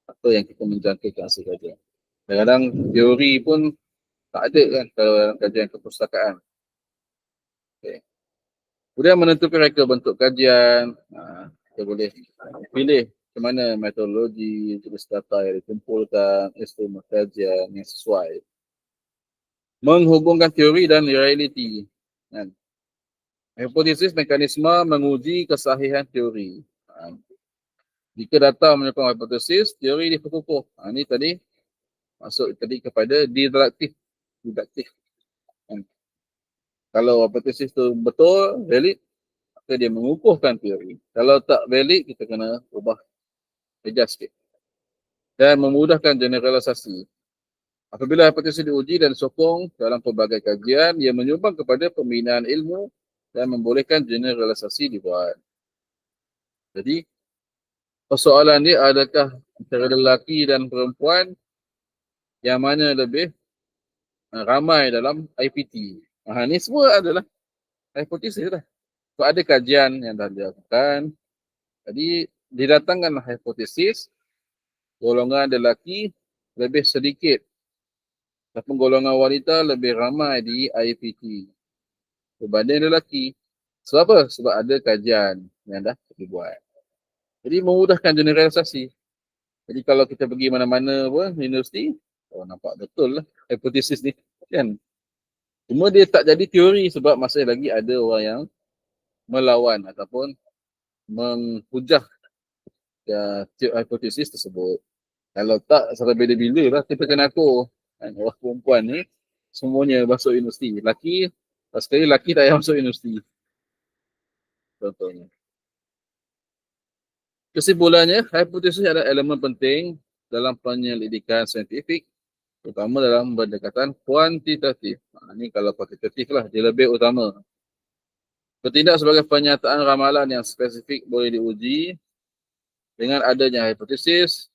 Apa yang kita menjangkakan hasil kajian. Kadang-kadang teori pun tak ada kan kalau dalam kajian kepustakaan. Okay. Kemudian menentukan reka bentuk kajian, kita boleh pilih ke mana metodologi, jenis data yang dikumpulkan, instrumen kajian yang sesuai. Menghubungkan teori dan realiti. Kan? Hipotesis mekanisme menguji kesahihan teori. Jika data menyokong hipotesis, teori diperkukuh. Ini tadi masuk tadi kepada deduktif. Kan? Kalau hipotesis tu betul, valid, maka dia mengukuhkan teori. Kalau tak valid, kita kena ubah, adjust sikit. Dan memudahkan generalisasi. Apabila hipotesis diuji dan disokong dalam pelbagai kajian, ia menyumbang kepada pembinaan ilmu dan membolehkan generalisasi dibuat. Jadi, persoalan dia adakah antara lelaki dan perempuan yang mana lebih ramai dalam IPT. Ini semua adalah hipotesis lah. So, ada kajian yang dah dilakukan. Jadi, didatangkanlah hipotesis golongan lelaki lebih sedikit. Tapi golongan wanita lebih ramai di IPT berbanding lelaki. Sebab apa? Sebab ada kajian yang dah dibuat. Jadi memudahkan generalisasi. Jadi kalau kita pergi mana-mana universiti, nampak betul lah hipotesis ni. Kan? Cuma dia tak jadi teori sebab masih lagi ada orang yang melawan ataupun menghujah hipotesis tersebut. Kalau tak, sampai bila-bila lah kita kena akur. Orang perempuan ni semuanya masuk universiti. Lelaki, sekali lelaki tak payah masuk universiti. Contohnya. Kesimpulannya, hipotesis adalah elemen penting dalam penyelidikan saintifik, terutama dalam pendekatan kuantitatif. Ini kalau kuantitatif lah, dia lebih utama. Bertindak sebagai pernyataan ramalan yang spesifik boleh diuji dengan adanya hipotesis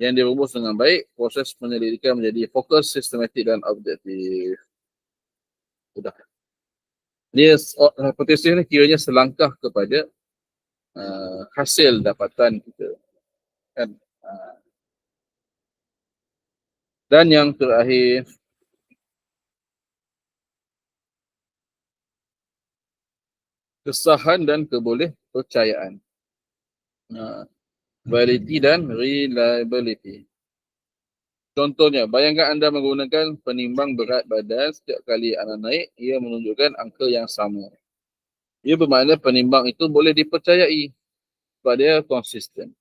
yang dirumus dengan baik, proses penyelidikan menjadi fokus, sistematik dan objektif. Sudah. Ini hipotesis ni kiranya selangkah kepada hasil dapatan kita. Kan? Dan yang terakhir, kesahan dan kebolehpercayaan. Validity dan reliability. Contohnya, bayangkan anda menggunakan penimbang berat badan setiap kali anda naik, ia menunjukkan angka yang sama. Ia bermakna penimbang itu boleh dipercayai sebab dia konsisten.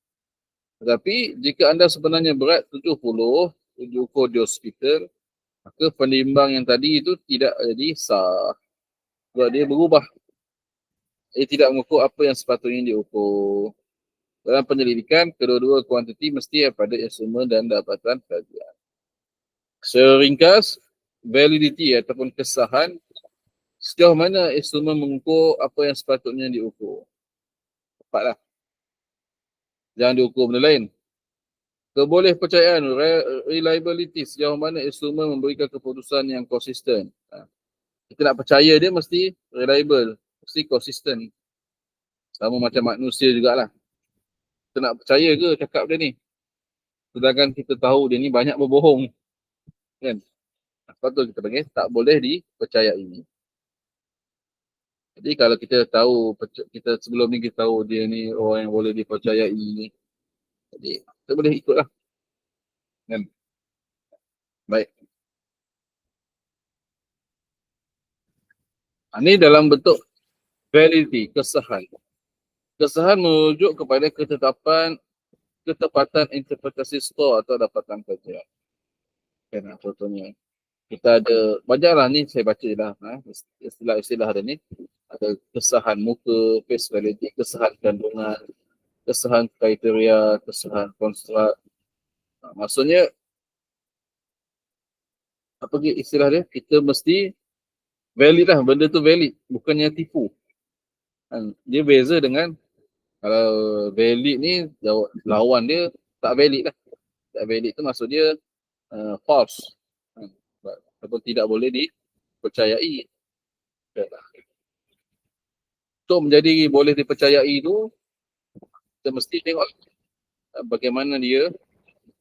Tetapi jika anda sebenarnya berat 70, ukur di hospital, maka penimbang yang tadi itu tidak jadi sah. Sebab dia berubah. Ia tidak mengukur apa yang sepatutnya diukur. Dalam penyelidikan, kedua-dua kuantiti mesti pada instrumen dan dapatan kajian. Seringkas, validity ataupun kesahan, sejauh mana instrumen mengukur apa yang sepatutnya diukur. Tepatlah. Jangan diukur benda lain. Kebolehpercayaan, reliability, sejauh mana instrumen memberikan keputusan yang konsisten. Kita nak percaya dia mesti reliable, mesti konsisten. Sama macam manusia jugalah. Kita nak percaya ke cakap dia ni? Sedangkan kita tahu dia ni banyak berbohong. Kan? Sebab tu kita panggil tak boleh dipercayai. Jadi kalau kita tahu, kita sebelum ni kita tahu dia ni orang yang boleh dipercayai. Jadi kita boleh ikutlah. Kan? Baik. Ini dalam bentuk validity, kesahan. Kesahan merujuk kepada ketepatan interpretasi skor atau dapatan kajian. Kan, contohnya. Kita ada, banyaklah ni saya baca lah, istilah-istilah ada ni. Ada kesahan muka, face validity, kesahan kandungan, kesahan kriteria, kesahan konstruk. Maksudnya, apa ke istilah dia? Kita mesti valid lah, benda tu valid, bukannya tipu. Dia beza dengan kalau valid ni lawan dia tak valid lah. Tak valid tu maksud dia false. Ataupun tidak boleh dipercayai. Untuk menjadi boleh dipercayai tu, kita mesti tengok bagaimana dia,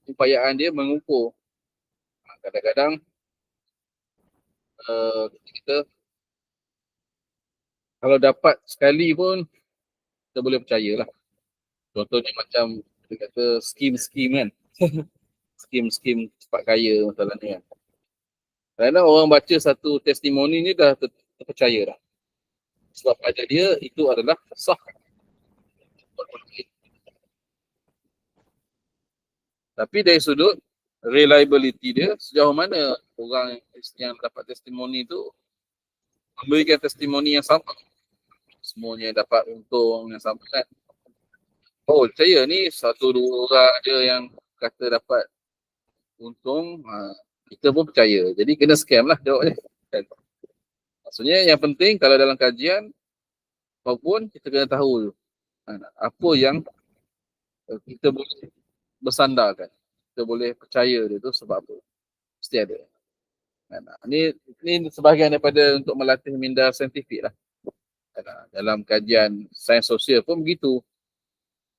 upayaan dia mengukur. Kadang-kadang kita kalau dapat sekali pun kita boleh percayalah. Contohnya macam kita kata skim-skim kan. Skim-skim cepat kaya masalahnya kan. Kadang-kadang orang baca satu testimoni ni dah terpercaya dah. Sebab pada dia itu adalah sah. Tapi dari sudut reliability dia, sejauh mana orang yang dapat testimoni tu memberikan testimoni yang sama. Semuanya dapat untung yang sama kan. Oh, percaya ni satu dua orang je yang kata dapat untung, kita pun percaya. Jadi kena scam lah jawabnya. Kan? Maksudnya yang penting kalau dalam kajian apapun kita kena tahu apa yang kita boleh bersandarkan. Kita boleh percaya dia tu sebab apa. Mesti ada. Ini sebahagian daripada untuk melatih minda saintifik lah. Dalam kajian sains sosial pun begitu.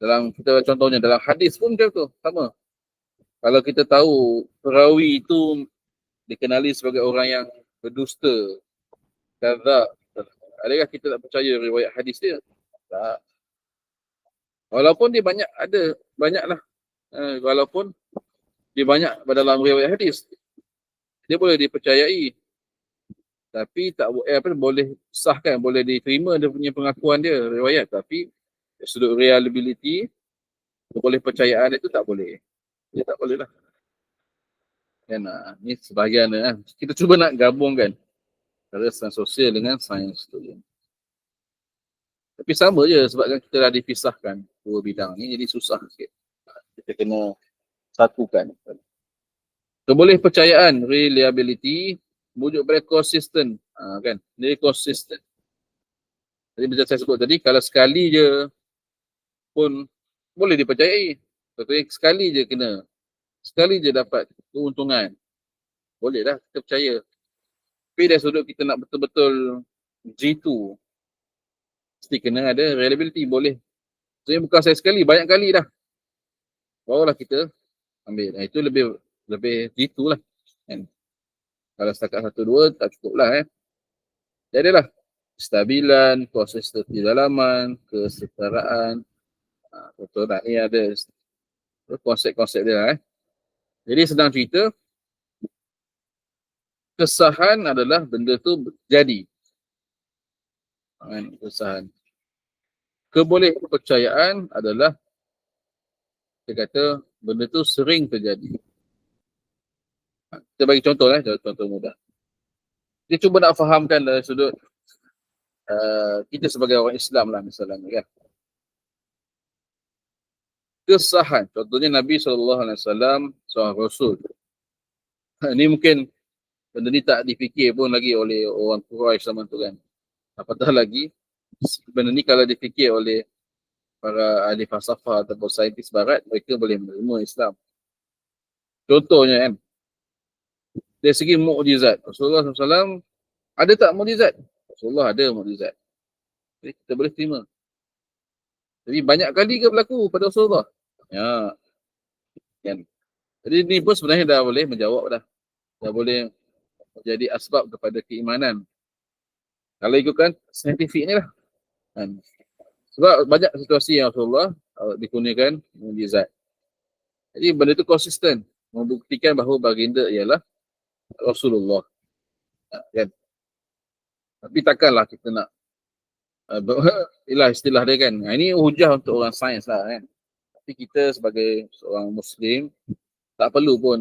Dalam kita contohnya dalam hadis pun macam tu, sama. Kalau kita tahu perawi itu dikenali sebagai orang yang berdusta, kadzab, adakah kita tak percaya riwayat hadis dia? Tak. Walaupun dia banyaklah. Walaupun dia banyak dalam riwayat hadis, dia boleh dipercayai. Tapi tak boleh sahkan, boleh diterima dia punya pengakuan dia, riwayat. Tapi sudut reliability, boleh percayaan itu tak boleh. Dia tak boleh lah. Kan, ni sebahagian lah. Kita cuba nak gabungkan antara sains sosial dengan sains tu. Tapi sama je sebabkan kita dah dipisahkan dua bidang ni, jadi susah sikit. Kita kena satukan. Keboleh percayaan, reliability, bujuk pada consistent. Kan? Dia consistent. Jadi macam saya sebut tadi, kalau sekali je pun boleh dipercayai. Contohnya sekali je kena. Sekali je dapat keuntungan. Boleh dah kita percaya. Tapi dari sudut kita nak betul-betul G2, mesti kena ada reliability. Boleh. Maksudnya bukan saya sekali, banyak kali dah. Barulah kita ambil. Itu lebih G2 lah. Kan? Kalau setakat 1-2 tak cukup lah. Jadilah stabilan, konsistensi dalaman, kesetaraan. Betul tak? Ni ada konsep-konsep dia. Jadi senang cerita, kesahan adalah benda tu jadi. Kesahan. Keboleh kepercayaan adalah kita kata benda tu sering terjadi. Kita bagi contoh lah, contoh mudah. Kita cuba nak fahamkan dari sudut kita sebagai orang Islam lah misalnya kan. Kesahan, contohnya Nabi SAW seorang Rasul. Ini mungkin benda ni tak dipikir pun lagi oleh orang Quraisy zaman tu kan. Apatah lagi, benda ni kalau dipikir oleh para ahli falsafah ataupun saintis barat, mereka boleh menerima Islam. Contohnya kan, dari segi mukjizat, Rasulullah SAW ada tak mukjizat? Rasulullah ada mukjizat. Jadi kita boleh terima. Jadi banyak kali ke berlaku pada Rasulullah? Ya. Kan? Jadi ni pun sebenarnya dah boleh menjawab dah. Dah boleh menjadi asbab kepada keimanan. Kalau ikutkan saintifik ni lah. Kan? Sebab banyak situasi yang Rasulullah dikurniakan mukjizat. Jadi benda tu konsisten. Membuktikan bahawa baginda ialah Rasulullah. Kan? Tapi takkanlah kita nak istilah dia kan. Ini hujah untuk orang sains lah kan. Tapi kita sebagai seorang Muslim tak perlu pun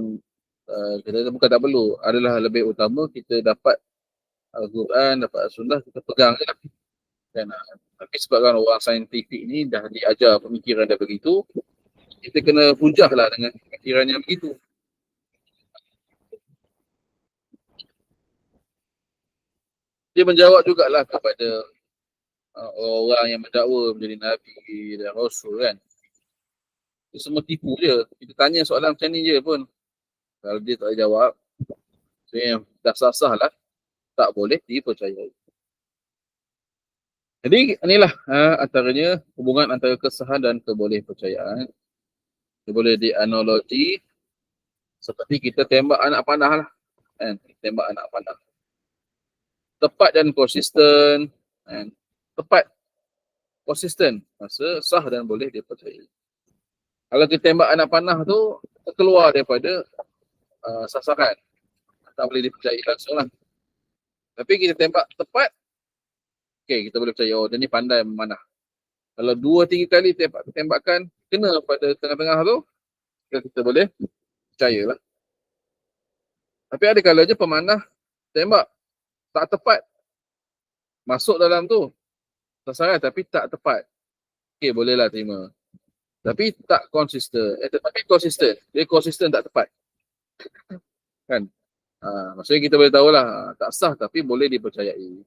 Kita bukan tak perlu, adalah lebih utama kita dapat Al-Quran, dapat As-Sunnah, kita pegang je lah. Kan? Tapi sebabkan orang saintifik ni dah diajar pemikiran dia begitu, kita kena hujah lah dengan pemikiran yang begitu. Dia menjawab jugalah kepada orang yang mendakwa menjadi Nabi dan Rasul kan. Dia semua tipu je. Kita tanya soalan macam ni je pun. Kalau dia tak jawab, so yang dah sah-sah lah, tak boleh dipercayai. Jadi inilah antaranya hubungan antara kesahan dan kebolehpercayaan. Dia boleh dianalogi seperti kita tembak anak panah lah. Kan? Tembak anak panah. Tepat dan konsisten. Kan? Tepat, konsisten. Masa sah dan boleh dipercayai. Kalau kita tembak anak panah tu, keluar daripada sasaran. Tak boleh dipercayai langsung lah. Tapi kita tembak tepat, okay, kita boleh percaya, oh dia ni pandai memanah. Kalau 2-3 kali tembakan kena pada tengah-tengah tu, kita boleh percayalah. Tapi ada kalanya pemanah tembak tak tepat, masuk dalam tu sasaran tapi tak tepat, okay, bolehlah terima. Tapi tak konsisten. Tapi konsisten. Dia konsisten tak tepat. Kan? Maksudnya kita boleh tahulah tak sah tapi boleh dipercayai.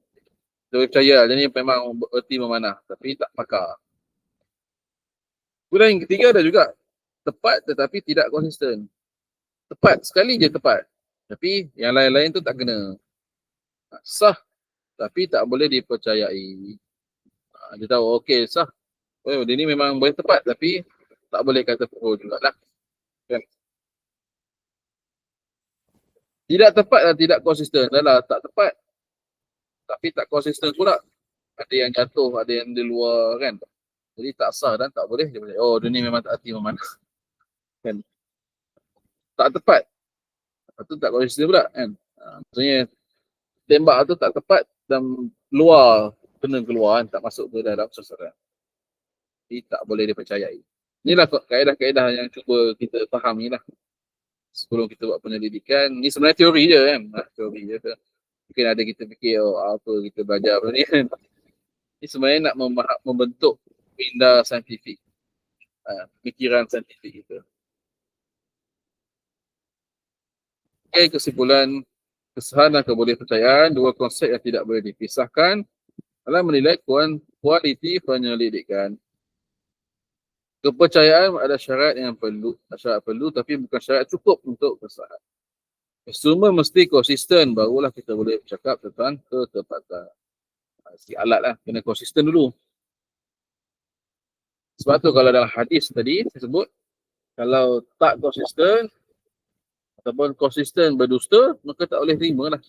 Kita boleh percaya dia ni memang bererti memanah tapi tak pakar. Kemudian yang ketiga ada juga tepat tetapi tidak konsisten. Tepat sekali je tepat. Tapi yang lain-lain tu tak kena. Sah tapi tak boleh dipercayai. Dia tahu okey sah. Oh, dia ni memang boleh tepat tapi tak boleh kata pro jugalah. Kan? Tidak tepat dan tidak konsisten. Adalah tak tepat tapi tak konsisten pula. Ada yang jatuh, ada yang di luar kan. Jadi tak sah dan tak boleh. Dia boleh, oh dia ni memang tak hati memanah. Kan? Tak tepat. Lepas tu tak konsisten pula kan. Maksudnya tembak tu tak tepat dan luar, kena keluar kan. Tak masuk ke dalam sasaran. Jadi tak boleh dipercayai. Inilah kaedah-kaedah yang cuba kita fahami lah. Sebelum kita buat penyelidikan. Ni sebenarnya teori je kan. Teori je. Mungkin ada kita fikir, oh apa kita belajar apa ni kan. Ini sebenarnya nak membentuk minda saintifik. Pemikiran saintifik kita. Okay, kesimpulan kesahan dan kebolehpercayaan, dua konsep yang tidak boleh dipisahkan dalam menilai kualiti penyelidikan. Kepercayaan ada syarat yang perlu tapi bukan syarat cukup untuk kesahan. Semua mesti konsisten, barulah kita boleh bercakap tentang ketepatan. Si alat lah, kena konsisten dulu. Sebab tu kalau dalam hadis tadi saya sebut, kalau tak konsisten ataupun konsisten berdusta, maka tak boleh terima lah.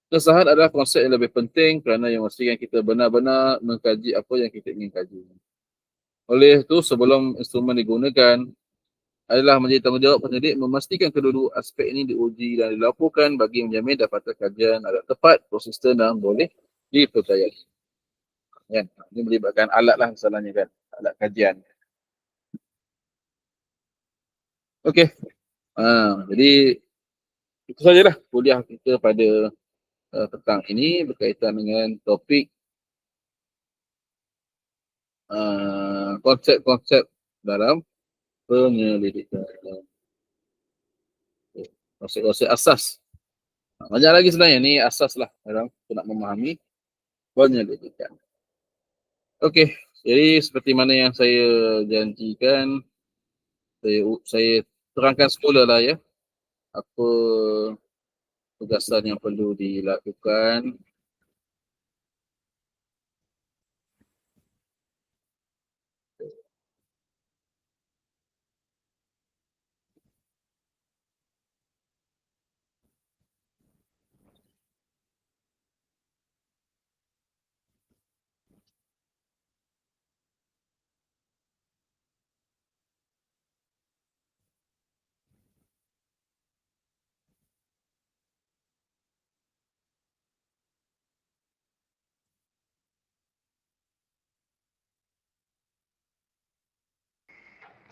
Kesahan adalah konsep yang lebih penting kerana yang mestikan kita benar-benar mengkaji apa yang kita ingin kaji. Oleh itu, sebelum instrumen digunakan, adalah menjadi tanggungjawab penyelidik memastikan kedua-dua aspek ini diuji dan dilaporkan bagi menjamin dapatan kajian adalah tepat, konsisten dan boleh dipercayai. Kan? Ini melibatkan alat lah masalahnya kan, alat kajian. Okey, jadi itu sajalah kuliah kita pada petang ini berkaitan dengan topik konsep-konsep dalam penyelidikan. Konsep-konsep asas. Banyak lagi sebenarnya, ni asas lah dalam nak memahami penyelidikan. Okey, jadi seperti mana yang saya janjikan, saya terangkan semula lah ya, apa tugasan yang perlu dilakukan.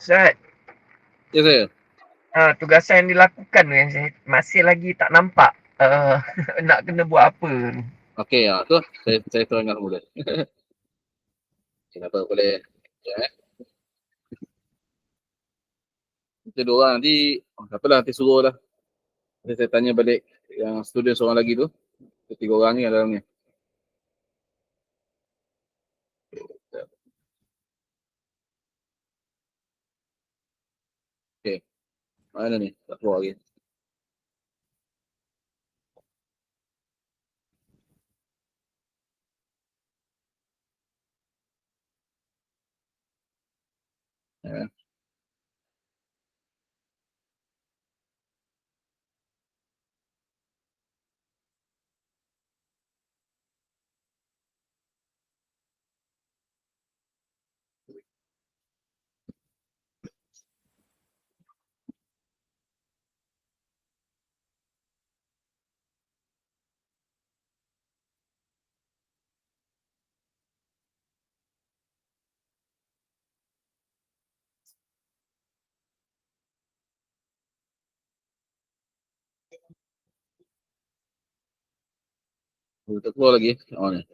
Ustaz, Ya saya. tugasan yang dilakukan tu yang saya masih lagi tak nampak nak kena buat apa. Okey, tu saya terangkan mula. Kenapa boleh ya, kita dua orang nanti, tak apalah, nanti suruh lah. Nanti saya tanya balik yang student seorang lagi tu. Tiga orang ni dalam ni. Okey, mana ni? Tak keluar lagi. Ya. Tak keluar lagi. Oh ni.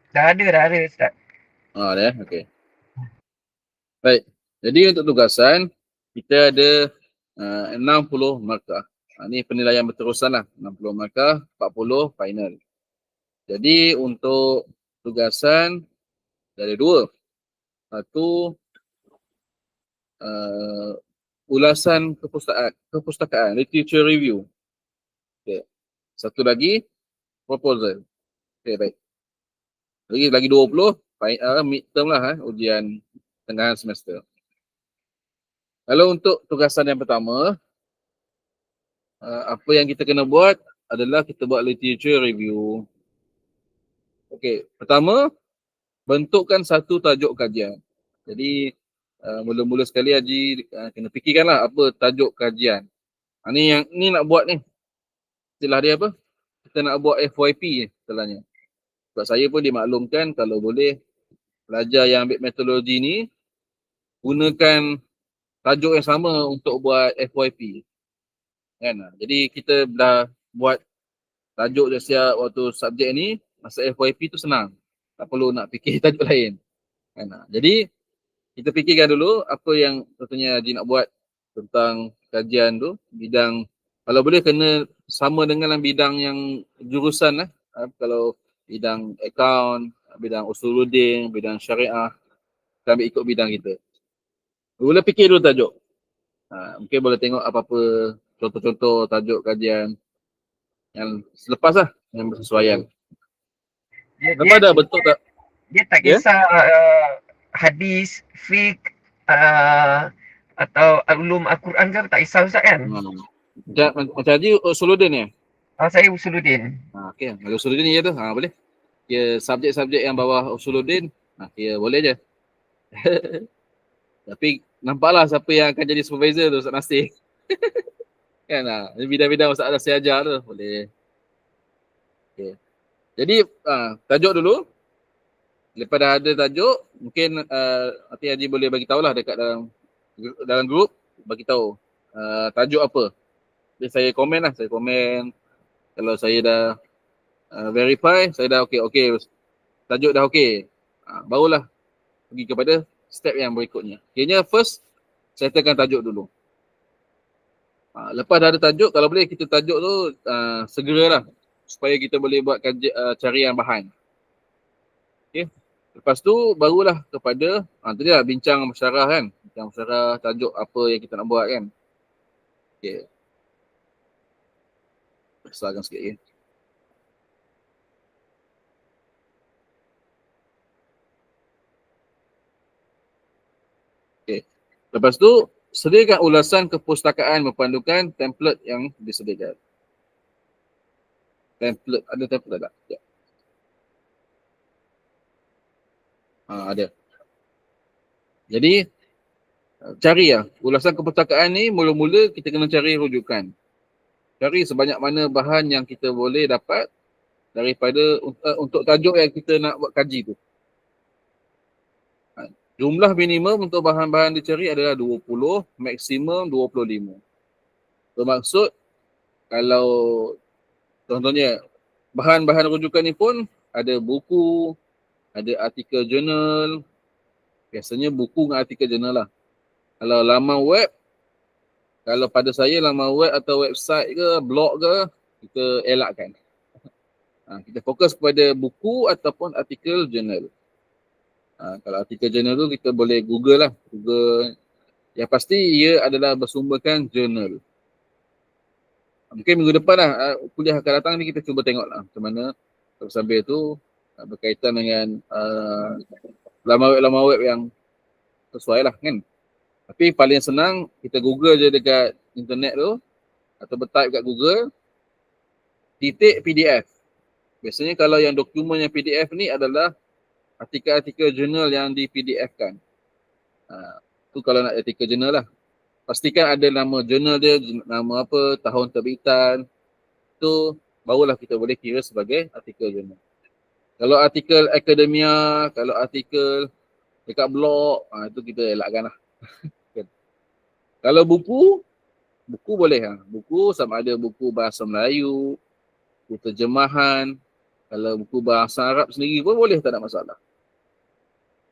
Dah ada Ustaz. Ada. Okey. Baik. Jadi untuk tugasan, kita ada 60 markah. Ini penilaian berterusan lah. 60 markah, 40 final. Jadi untuk tugasan, ada dua. Satu, ulasan kepustakaan, literature review. Okay. Satu lagi, proposal. Okay, baik. Lagi 20, midterm lah, ujian tengah semester. Kalau untuk tugasan yang pertama, apa yang kita kena buat adalah kita buat literature review. Okey, pertama, bentukkan satu tajuk kajian. Jadi, mula-mula sekali Haji kena fikirkanlah apa tajuk kajian. Ni nak buat ni. Istilah dia apa? Kita nak buat FYP istilahnya. Sebab saya pun dimaklumkan kalau boleh pelajar yang ambil metodologi ni gunakan tajuk yang sama untuk buat FYP. Kan? Jadi kita dah buat tajuk dah siap waktu subjek ni, masa FYP tu senang. Tak perlu nak fikir tajuk lain. Kan? Jadi kita fikirkan dulu apa yang contohnya Haji nak buat tentang kajian tu, bidang kalau boleh kena sama dengan bidang yang jurusan lah. Kalau bidang account, bidang usuluddin, bidang syariah, kita ambil ikut bidang kita. Boleh fikir dulu tajuk. Mungkin boleh tengok apa-apa contoh-contoh tajuk kajian yang selepas lah, yang bersesuaian. Dia, dia, Lepas dah bentuk tak? dia tak Ya? kisah hadis, fiqh atau ulum Al-Quran ke, tak kisah Ustaz kan? Macam Haji usuluddin ya? Saya Usuluddin. Okay. Kalau usuluddin je tu, boleh. Ya, subjek-subjek yang bawah usuluddin, ya boleh je. Tapi nampaklah siapa yang akan jadi supervisor tu, Ustaz Nasir. Kan lah, bidang-bidang Ustaz Nasir ajar tu, boleh. Okay. Jadi, tajuk dulu. Lepas dah ada tajuk, mungkin nanti Haji boleh bagi tahulah dekat dalam grup, bagi tahu tajuk apa. Jadi saya komen lah, kalau saya dah verify, saya dah okey, tajuk dah okey. Barulah pergi kepada step yang berikutnya. Akhirnya first, settlekan tajuk dulu. Lepas dah ada tajuk, kalau boleh kita tajuk tu segeralah supaya kita boleh buat carian bahan. Okay. Lepas tu barulah kepada tadi lah bincang masyarah kan. Bincang masyarah tajuk apa yang kita nak buat kan. Okay. Besarkan sikit lagi. Okay. Lepas tu sediakan ulasan kepustakaan berpandukan template yang disediakan. Ada template tak? Ya. Ada. Jadi cari lah. Ulasan kepustakaan ni mula-mula kita kena cari rujukan. Cari sebanyak mana bahan yang kita boleh dapat daripada untuk tajuk yang kita nak buat kaji tu. Jumlah minimum untuk bahan-bahan dicari adalah 20, maksimum 25. Bermaksud kalau contohnya bahan-bahan rujukan ni pun ada buku, ada artikel jurnal. Biasanya buku dengan artikel jurnal lah. Kalau laman web, kalau pada saya laman web atau website ke, blog ke, kita elakkan. Kita fokus kepada buku ataupun artikel jurnal. Kalau artikel jurnal tu kita boleh Google lah. Google. Yang pasti ia adalah bersumberkan jurnal. Mungkin minggu depan lah, kuliah akan datang ni kita cuba tengok lah macam mana sambil tu berkaitan dengan laman web yang sesuai lah kan. Tapi paling senang kita Google je dekat internet tu atau bertype kat Google titik PDF. Biasanya kalau yang dokumen yang PDF ni adalah artikel-artikel jurnal yang di PDF-kan. Tu kalau nak artikel jurnal lah. Pastikan ada nama jurnal dia, nama apa, tahun terbitan. Tu barulah kita boleh kira sebagai artikel jurnal. Kalau artikel akademia, kalau artikel dekat blog, itu kita elakkan lah. Kalau buku boleh lah. Buku sama ada buku bahasa Melayu, buku terjemahan. Kalau buku bahasa Arab sendiri pun boleh, tak ada masalah.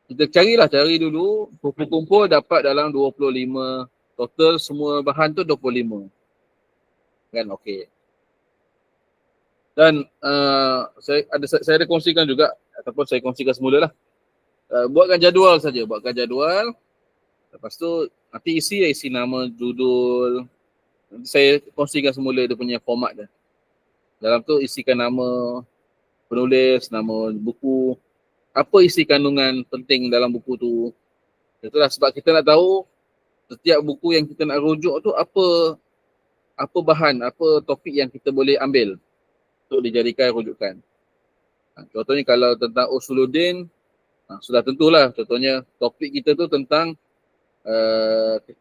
Kita cari dulu, kumpul dapat dalam 25. Total semua bahan tu 25. Kan okey. Dan saya ada kongsikan juga ataupun saya kongsikan semula lah. Buatkan jadual saja, Lepas tu nanti isi nama, judul. Nanti saya kongsikan semula dia punya format dia. Dalam tu isikan nama penulis, nama buku, apa isi kandungan penting dalam buku tu. Itulah sebab kita nak tahu setiap buku yang kita nak rujuk tu apa bahan, apa topik yang kita boleh ambil untuk dijadikan rujukan. Contohnya kalau tentang Usuluddin, sudah tentulah contohnya topik kita tu tentang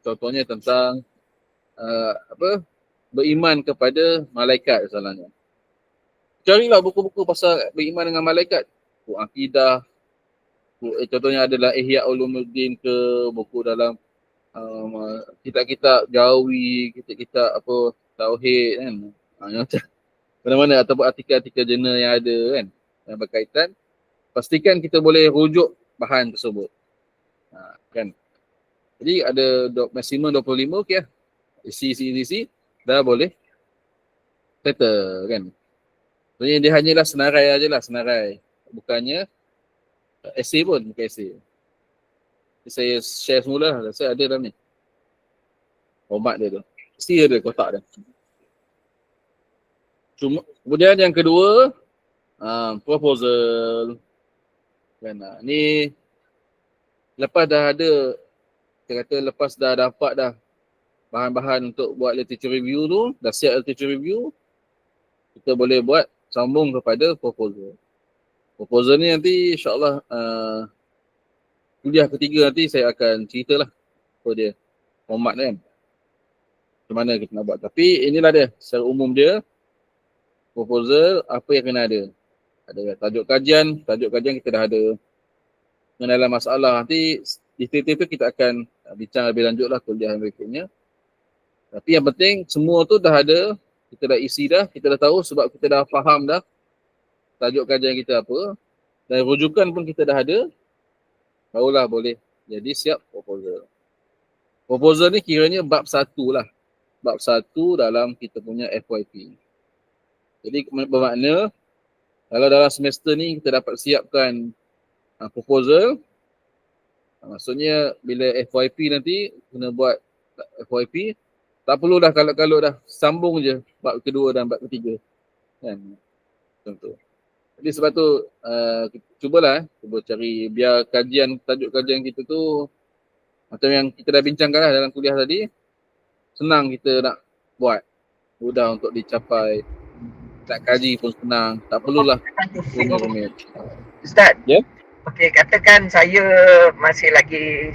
contohnya tentang beriman kepada malaikat misalnya. Carilah buku-buku pasal beriman dengan malaikat. Buku akidah, contohnya adalah Ihya Ulumuddin ke, buku dalam kitab-kitab Jawi, kitab-kitab apa tauhid kan. Mana-mana ataupun artikel-artikel jurnal yang ada kan yang berkaitan. Pastikan kita boleh rujuk bahan tersebut. Kan. Jadi ada maksimum 25 okey lah. Isi dah boleh settle kan. Sebenarnya dia hanyalah senarai. Bukannya essay pun, bukan essay. Saya share semula lah. Saya ada dalam ni. Format dia tu. Mesti ada kotak dia. Kemudian yang kedua, proposal. Kan, ni lepas dah ada, kita kata lepas dah dapat dah bahan-bahan untuk buat literature review tu, dah siap literature review, kita boleh buat sambung kepada proposal. Proposal ni nanti insyaAllah kuliah ketiga nanti saya akan ceritalah apa dia, format dia kan. Macam mana kita nak buat. Tapi inilah dia, secara umum dia, proposal, apa yang kena ada. Ada tajuk kajian kita dah ada. Mengenai masalah, nanti detail tu kita akan bincang lebih lanjut lah kuliah yang berikutnya. Tapi yang penting, semua tu dah ada, kita dah isi dah, kita dah tahu sebab kita dah faham dah tajuk kajian kita apa. Dan rujukan pun kita dah ada. Barulah boleh jadi siap proposal. Proposal ni kiranya bab 1 lah. Bab 1 dalam kita punya FYP. Jadi bermakna kalau dalam semester ni kita dapat siapkan proposal, maksudnya bila FYP nanti kena buat FYP, tak perlu dah kalau dah sambung je bab kedua dan bab ketiga. Kan? Contoh. Jadi sebab tu cuba cari biar tajuk kajian kita tu macam yang kita dah bincangkan lah dalam kuliah tadi, senang kita nak buat, mudah untuk dicapai, nak kaji pun senang, tak perlulah rumit. Ustaz, ya? Okey, katakan saya masih lagi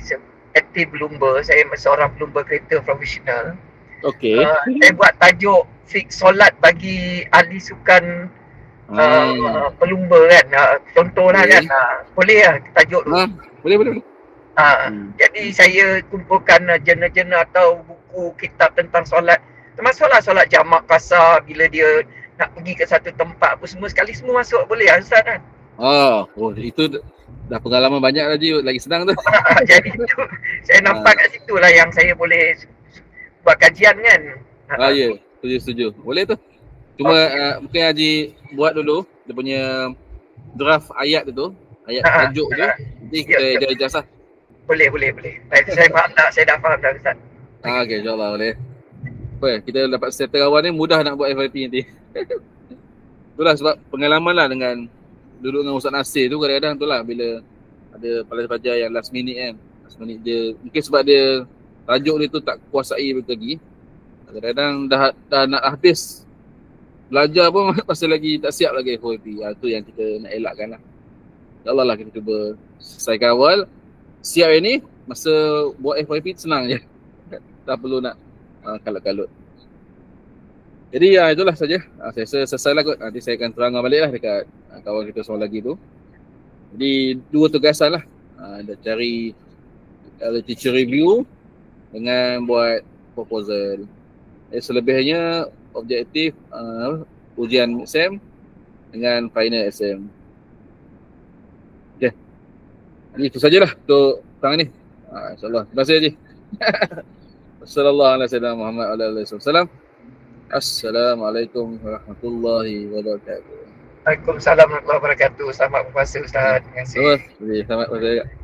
aktif berlumba, saya seorang pelumba kereta profesional. Okey. Saya buat tajuk fix solat bagi ahli sukan pelumba kan, contohlah kan, boleh lah tajuk tu. Boleh. Jadi saya kumpulkan jurnal-jurnal atau buku kitab tentang solat, termasuklah solat jamak kasar bila dia nak pergi ke satu tempat apa semua, sekali semua masuk boleh Ustaz kan. Itu dah pengalaman banyak lagi senang tu. Jadi tu saya nampak kat situ lah yang saya boleh buat kajian kan. Ya, setuju. Boleh tu. Cuma mungkin Haji buat dulu dia punya draft ayat tu, ayat tajuk tu. Nanti kita ijazah. Boleh. Baik, saya faham tak? Saya dah faham dah Ustaz. Okay, insyaAllah boleh. Kita dapat settle kawan ni mudah nak buat FYP nanti. Itulah sebab pengalaman lah dengan duduk dengan Ustaz Nasir tu kadang-kadang tu lah bila ada pelajar-pelajar yang last minute kan. Last minute dia, mungkin sebab dia tajuk dia tu tak kuasai betul lagi. Kadang-kadang dah nak habis belajar pun masih lagi tak siap lagi FYP. Itu yang kita nak elakkan lah. InsyaAllah lah kita cuba selesaikan awal. Siap yang ni, masa buat FYP senang je. Tak perlu nak kalut-kalut. Jadi itulah saja. Saya rasa selesai lah kot. Nanti saya akan terangkan balik lah dekat kawan kita seorang lagi tu. Jadi 2 tugasan lah. Dia cari teacher review dengan buat proposal. Selebihnya objektif ujian exam dengan final exam. Okay. Jadi itu sajalah untuk perang ni. InsyaAllah. Terima kasih Haji. Wassalamualaikum warahmatullahi wabarakatuh. Waalaikumsalam warahmatullahi wabarakatuh. Selamat berpuasa Ustaz. Terima kasih. Selamat berpuasa.